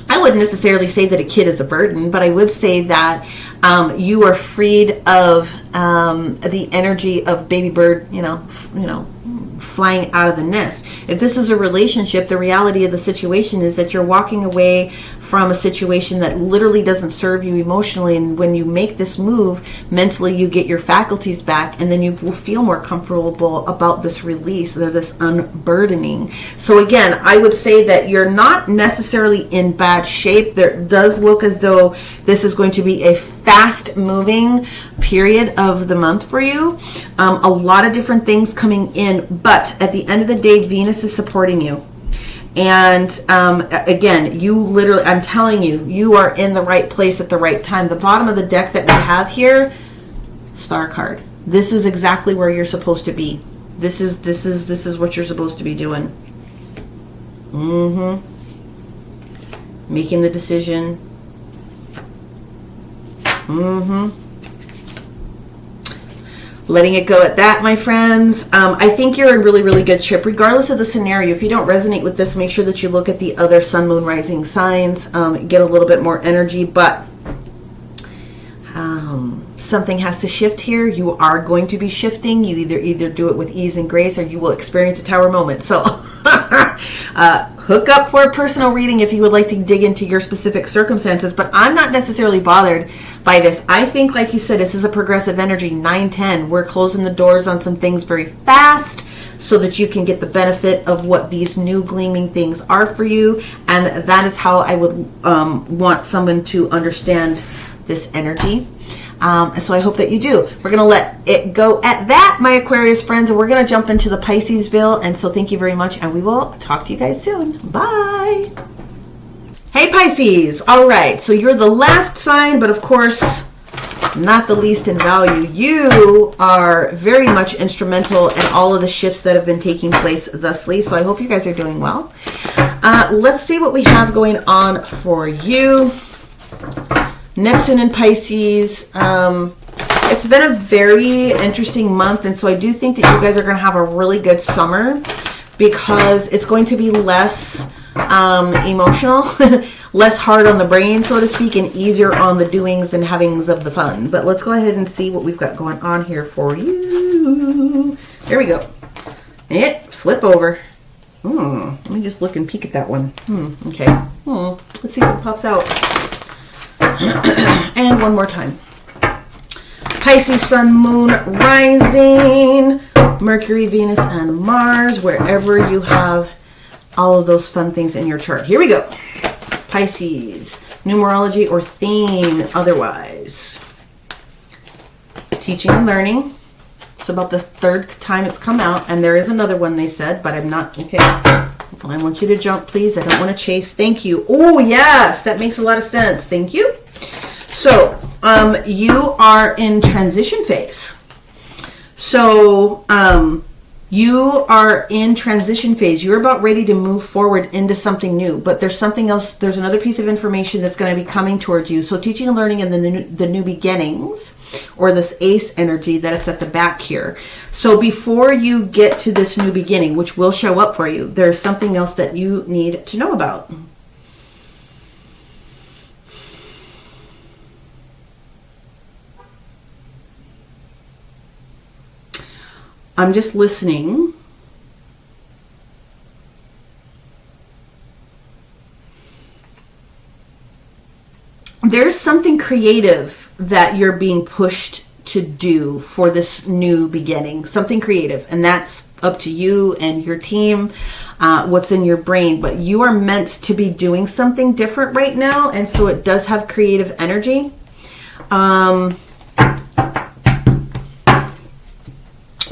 I wouldn't necessarily say that a kid is a burden, but I would say that you are freed of the energy of baby bird, flying out of the nest. If this is a relationship, the reality of the situation is that you're walking away from a situation that literally doesn't serve you emotionally, and when you make this move, mentally you get your faculties back, and then you will feel more comfortable about this release or this unburdening. So again, I would say that you're not necessarily in bad shape. There does look as though this is going to be a fast moving period of the month for you. A lot of different things coming in, but at the end of the day, Venus is supporting you. And again, you literally, I'm telling you, you are in the right place at the right time. The bottom of the deck that we have here, Star card. This is exactly where you're supposed to be. This is what you're supposed to be doing. Making the decision. Letting it go at that, my friends. I think you're in really, really good shape. Regardless of the scenario, if you don't resonate with this, make sure that you look at the other sun, moon, rising signs. Get a little bit more energy, but something has to shift here. You are going to be shifting. You either do it with ease and grace, or you will experience a tower moment. So hook up for a personal reading if you would like to dig into your specific circumstances, but I'm not necessarily bothered by this. I think, like you said, this is a progressive energy, 9-10. We're closing the doors on some things very fast so that you can get the benefit of what these new gleaming things are for you, and that is how I would want someone to understand this energy. So I hope that you do. We're going to let it go at that, my Aquarius friends, and we're going to jump into the Piscesville. And so thank you very much, and we will talk to you guys soon. Bye. Hey, Pisces. All right, so you're the last sign, but of course, not the least in value. You are very much instrumental in all of the shifts that have been taking place thusly, so I hope you guys are doing well. Let's see what we have going on for you. Neptune in Pisces. It's been a very interesting month, and so I do think that you guys are going to have a really good summer because it's going to be less emotional, less hard on the brain, so to speak, and easier on the doings and havings of the fun. But let's go ahead and see what we've got going on here for you. There we go. Flip over. Let me just look and peek at that one. Okay. Let's see if it pops out. And one more time. Pisces, Sun, Moon, Rising, Mercury, Venus, and Mars, wherever you have all of those fun things in your chart. Here we go. Pisces, numerology or theme otherwise. Teaching and learning. It's about the third time it's come out, and there is another one they said, but I'm not, okay. I want you to jump, please. I don't want to chase. Thank you. Oh, yes, that makes a lot of sense. Thank you. So, you are in transition phase. So, you are in transition phase. You're about ready to move forward into something new, but there's something else. There's another piece of information that's going to be coming towards you. So teaching and learning and the new beginnings, or this ace energy that it's at the back here. So before you get to this new beginning, which will show up for you, there's something else that you need to know about. I'm just listening. There's something creative that you're being pushed to do for this new beginning. Something creative. And that's up to you and your team, what's in your brain. But you are meant to be doing something different right now. And so it does have creative energy.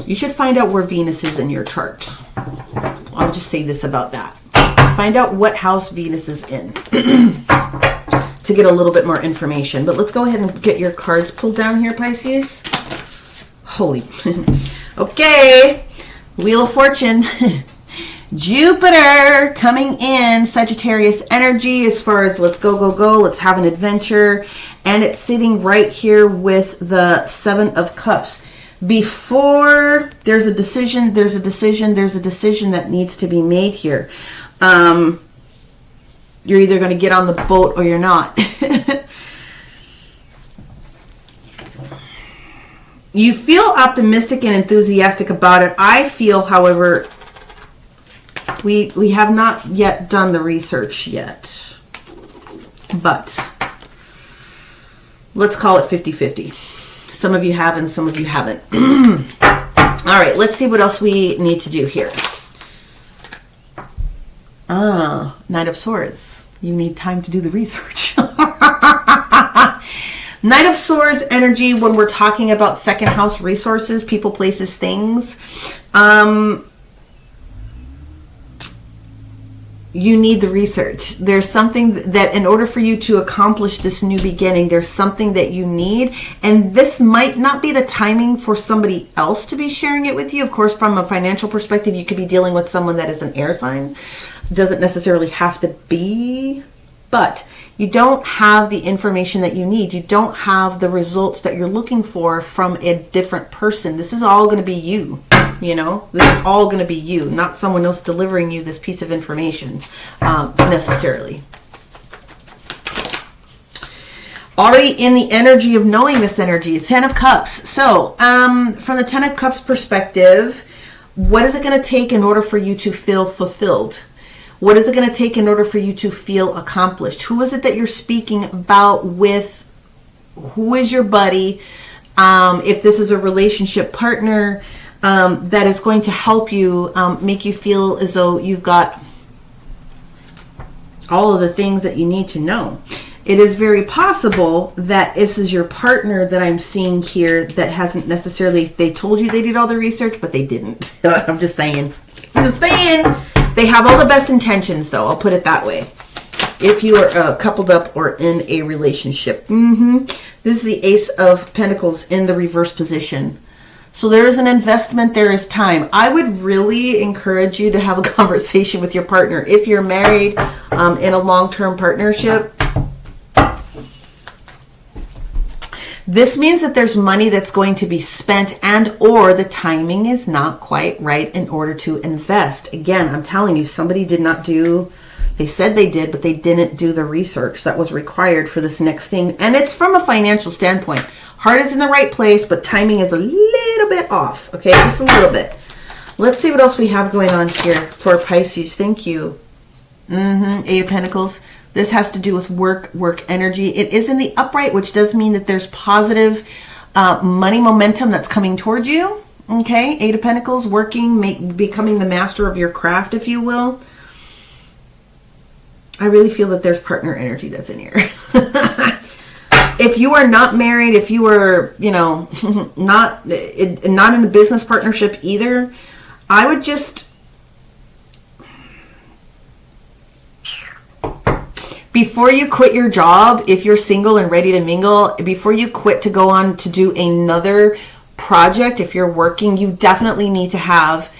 You should find out where Venus is in your chart. I'll just say this about that. Find out what house Venus is in to get a little bit more information. But let's go ahead and get your cards pulled down here, Pisces. Holy. Okay. Wheel of Fortune. Jupiter coming in, Sagittarius energy as far as let's go, go, go. Let's have an adventure. And it's sitting right here with the Seven of Cups. Before there's a decision that needs to be made here. You're either going to get on the boat or you're not. You feel optimistic and enthusiastic about it. I feel, however, we have not yet done the research yet. But let's call it 50-50. Some of you have and some of you haven't. All right, let's see what else we need to do here. Knight of Swords. You need time to do the research. Knight of Swords energy when we're talking about second house resources, people, places, things. You need the research. There's something that in order for you to accomplish this new beginning, there's something that you need. And this might not be the timing for somebody else to be sharing it with you. Of course, from a financial perspective, you could be dealing with someone that is an air sign. Doesn't necessarily have to be, but you don't have the information that you need. You don't have the results that you're looking for from a different person. This is all going to be you, you know? This is all going to be you, not someone else delivering you this piece of information necessarily. Already in the energy of knowing this energy, 10 of Cups. So from the 10 of Cups perspective, what is it going to take in order for you to feel fulfilled? What is it going to take in order for you to feel accomplished? Who is it that you're speaking about with? Who is your buddy? If this is a relationship partner that is going to help you, make you feel as though you've got all of the things that you need to know. It is very possible that this is your partner that I'm seeing here that hasn't necessarily, they told you they did all the research, but they didn't. I'm just saying. They have all the best intentions, though. I'll put it that way. If you are coupled up or in a relationship. This is the Ace of Pentacles in the reverse position. So there is an investment. There is time. I would really encourage you to have a conversation with your partner. If you're married in a long-term partnership, this means that there's money that's going to be spent and or the timing is not quite right in order to invest. Again, I'm telling you, somebody did not do, they said they did, but they didn't do the research that was required for this next thing. And it's from a financial standpoint. Heart is in the right place, but timing is a little bit off. Okay, just a little bit. Let's see what else we have going on here for Pisces. Thank you. Eight of Pentacles. This has to do with work energy. It is in the upright, which does mean that there's positive money momentum that's coming towards you. Okay, Eight of Pentacles, working, becoming the master of your craft, if you will. I really feel that there's partner energy that's in here. If you are not married, if you are, you know, not in a business partnership either, I would just, before you quit your job, if you're single and ready to mingle, before you quit to go on to do another project, if you're working, you definitely need to have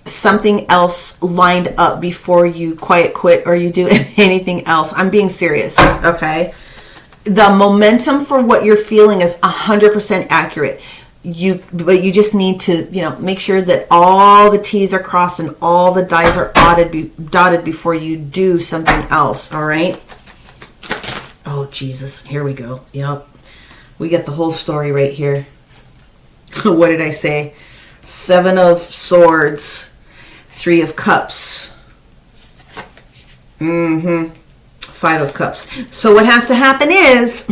something else lined up before you quiet quit or you do anything else. I'm being serious, okay? The momentum for what you're feeling is 100% accurate. But you just need to, you know, make sure that all the T's are crossed and all the I's are dotted before you do something else. All right. Oh, Jesus. Here we go. Yep. We get the whole story right here. What did I say? 7 of Swords, 3 of Cups. 5 of Cups. So what has to happen is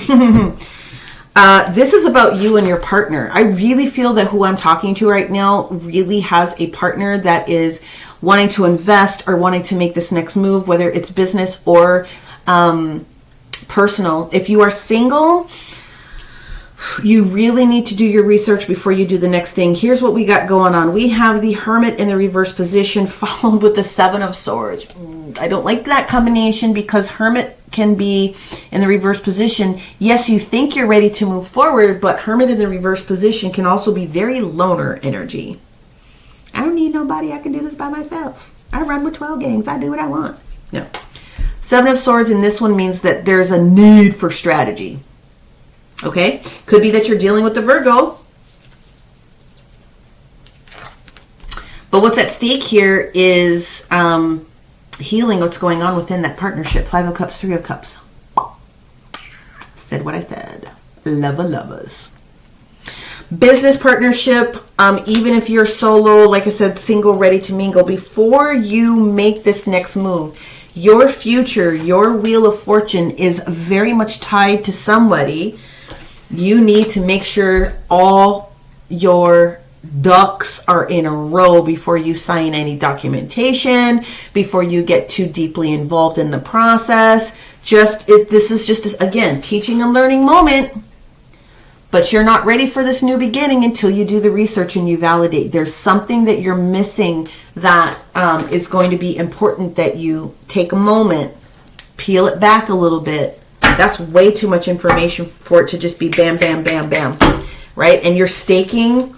this is about you and your partner. I really feel that who I'm talking to right now really has a partner that is wanting to invest or wanting to make this next move, whether it's business or personal. If you are single, you really need to do your research before you do the next thing. Here's what we got going on. We have the Hermit in the reverse position followed with the 7 of Swords. I don't like that combination because Hermit can be in the reverse position. Yes, you think you're ready to move forward, but Hermit in the reverse position can also be very loner energy. I don't need nobody. I can do this by myself. I run with 12 gangs. I do what I want. No. 7 of Swords in this one means that there's a need for strategy. Okay? Could be that you're dealing with the Virgo. But what's at stake here is healing what's going on within that partnership. 5 of Cups, 3 of Cups. Said what I said. Lovers. Business partnership, even if you're solo, like I said, single, ready to mingle, before you make this next move, your future, your wheel of fortune is very much tied to somebody. You need to make sure all your ducks are in a row before you sign any documentation, before you get too deeply involved in the process. This is just, again, teaching and learning moment. But you're not ready for this new beginning until you do the research and you validate. There's something that you're missing that is going to be important, that you take a moment, peel it back a little bit. That's way too much information for it to just be bam, bam, bam, bam, right? And you're staking,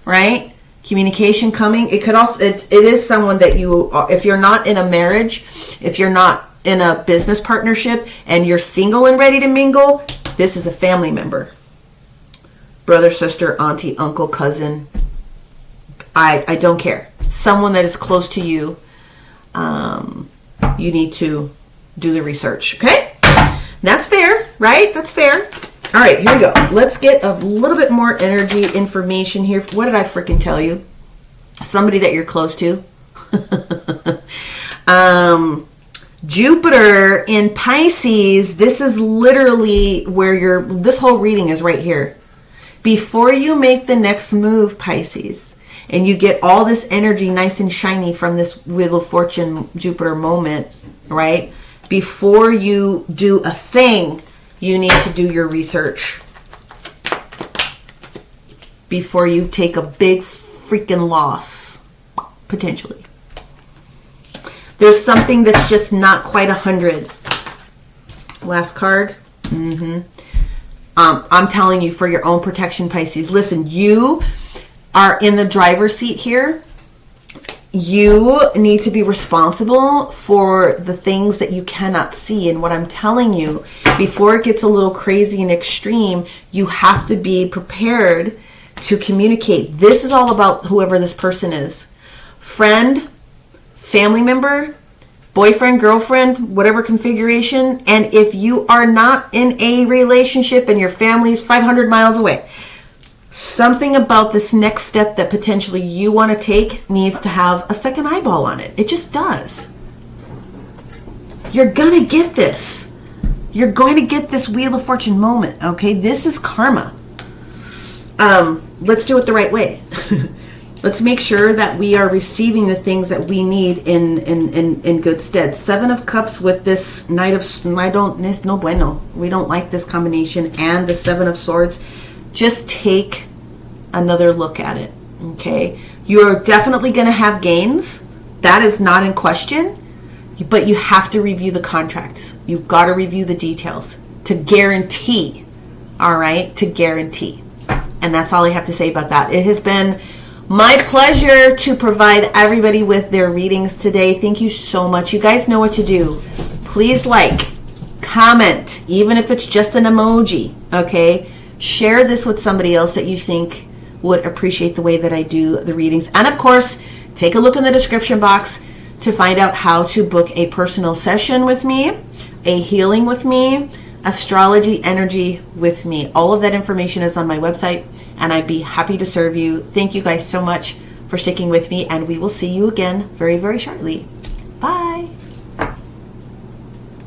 right? Communication coming. It could also, it is someone that you, if you're not in a marriage, if you're not in a business partnership and you're single and ready to mingle, this is a family member. Brother, sister, auntie, uncle, cousin. I don't care. Someone that is close to you. You need to do the research. Okay? That's fair, right? That's fair. All right, here we go. Let's get a little bit more energy information here. What did I freaking tell you? Somebody that you're close to. Jupiter in Pisces. This is literally where this whole reading is right here. Before you make the next move, Pisces, and you get all this energy nice and shiny from this Wheel of Fortune Jupiter moment, right? Before you do a thing, you need to do your research. Before you take a big freaking loss, potentially. There's something that's just not quite 100. Last card. I'm telling you, for your own protection, Pisces. Listen, you are in the driver's seat here. You need to be responsible for the things that you cannot see. And what I'm telling you, before it gets a little crazy and extreme, you have to be prepared to communicate. This is all about whoever this person is. Friend, family member, boyfriend, girlfriend, whatever configuration. And if you are not in a relationship and your family is 500 miles away, something about this next step that potentially you want to take needs to have a second eyeball on it. It just does. You're going to get this. You're going to get this Wheel of Fortune moment, okay? This is karma. Let's do it the right way. Let's make sure that we are receiving the things that we need in good stead. 7 of Cups with this Knight of... no bueno. We don't like this combination. And the 7 of Swords. Just take another look at it, okay? You're definitely going to have gains. That is not in question. But you have to review the contract. You've got to review the details to guarantee, all right? To guarantee. And that's all I have to say about that. It has been my pleasure to provide everybody with their readings today. Thank you so much. You guys know what to do. Please like, comment, even if it's just an emoji, okay? Share this with somebody else that you think would appreciate the way that I do the readings. And of course, take a look in the description box to find out how to book a personal session with me, a healing with me, astrology energy with me. All of that information is on my website, and I'd be happy to serve you. Thank you guys so much for sticking with me, and we will see you again very, very shortly. Bye.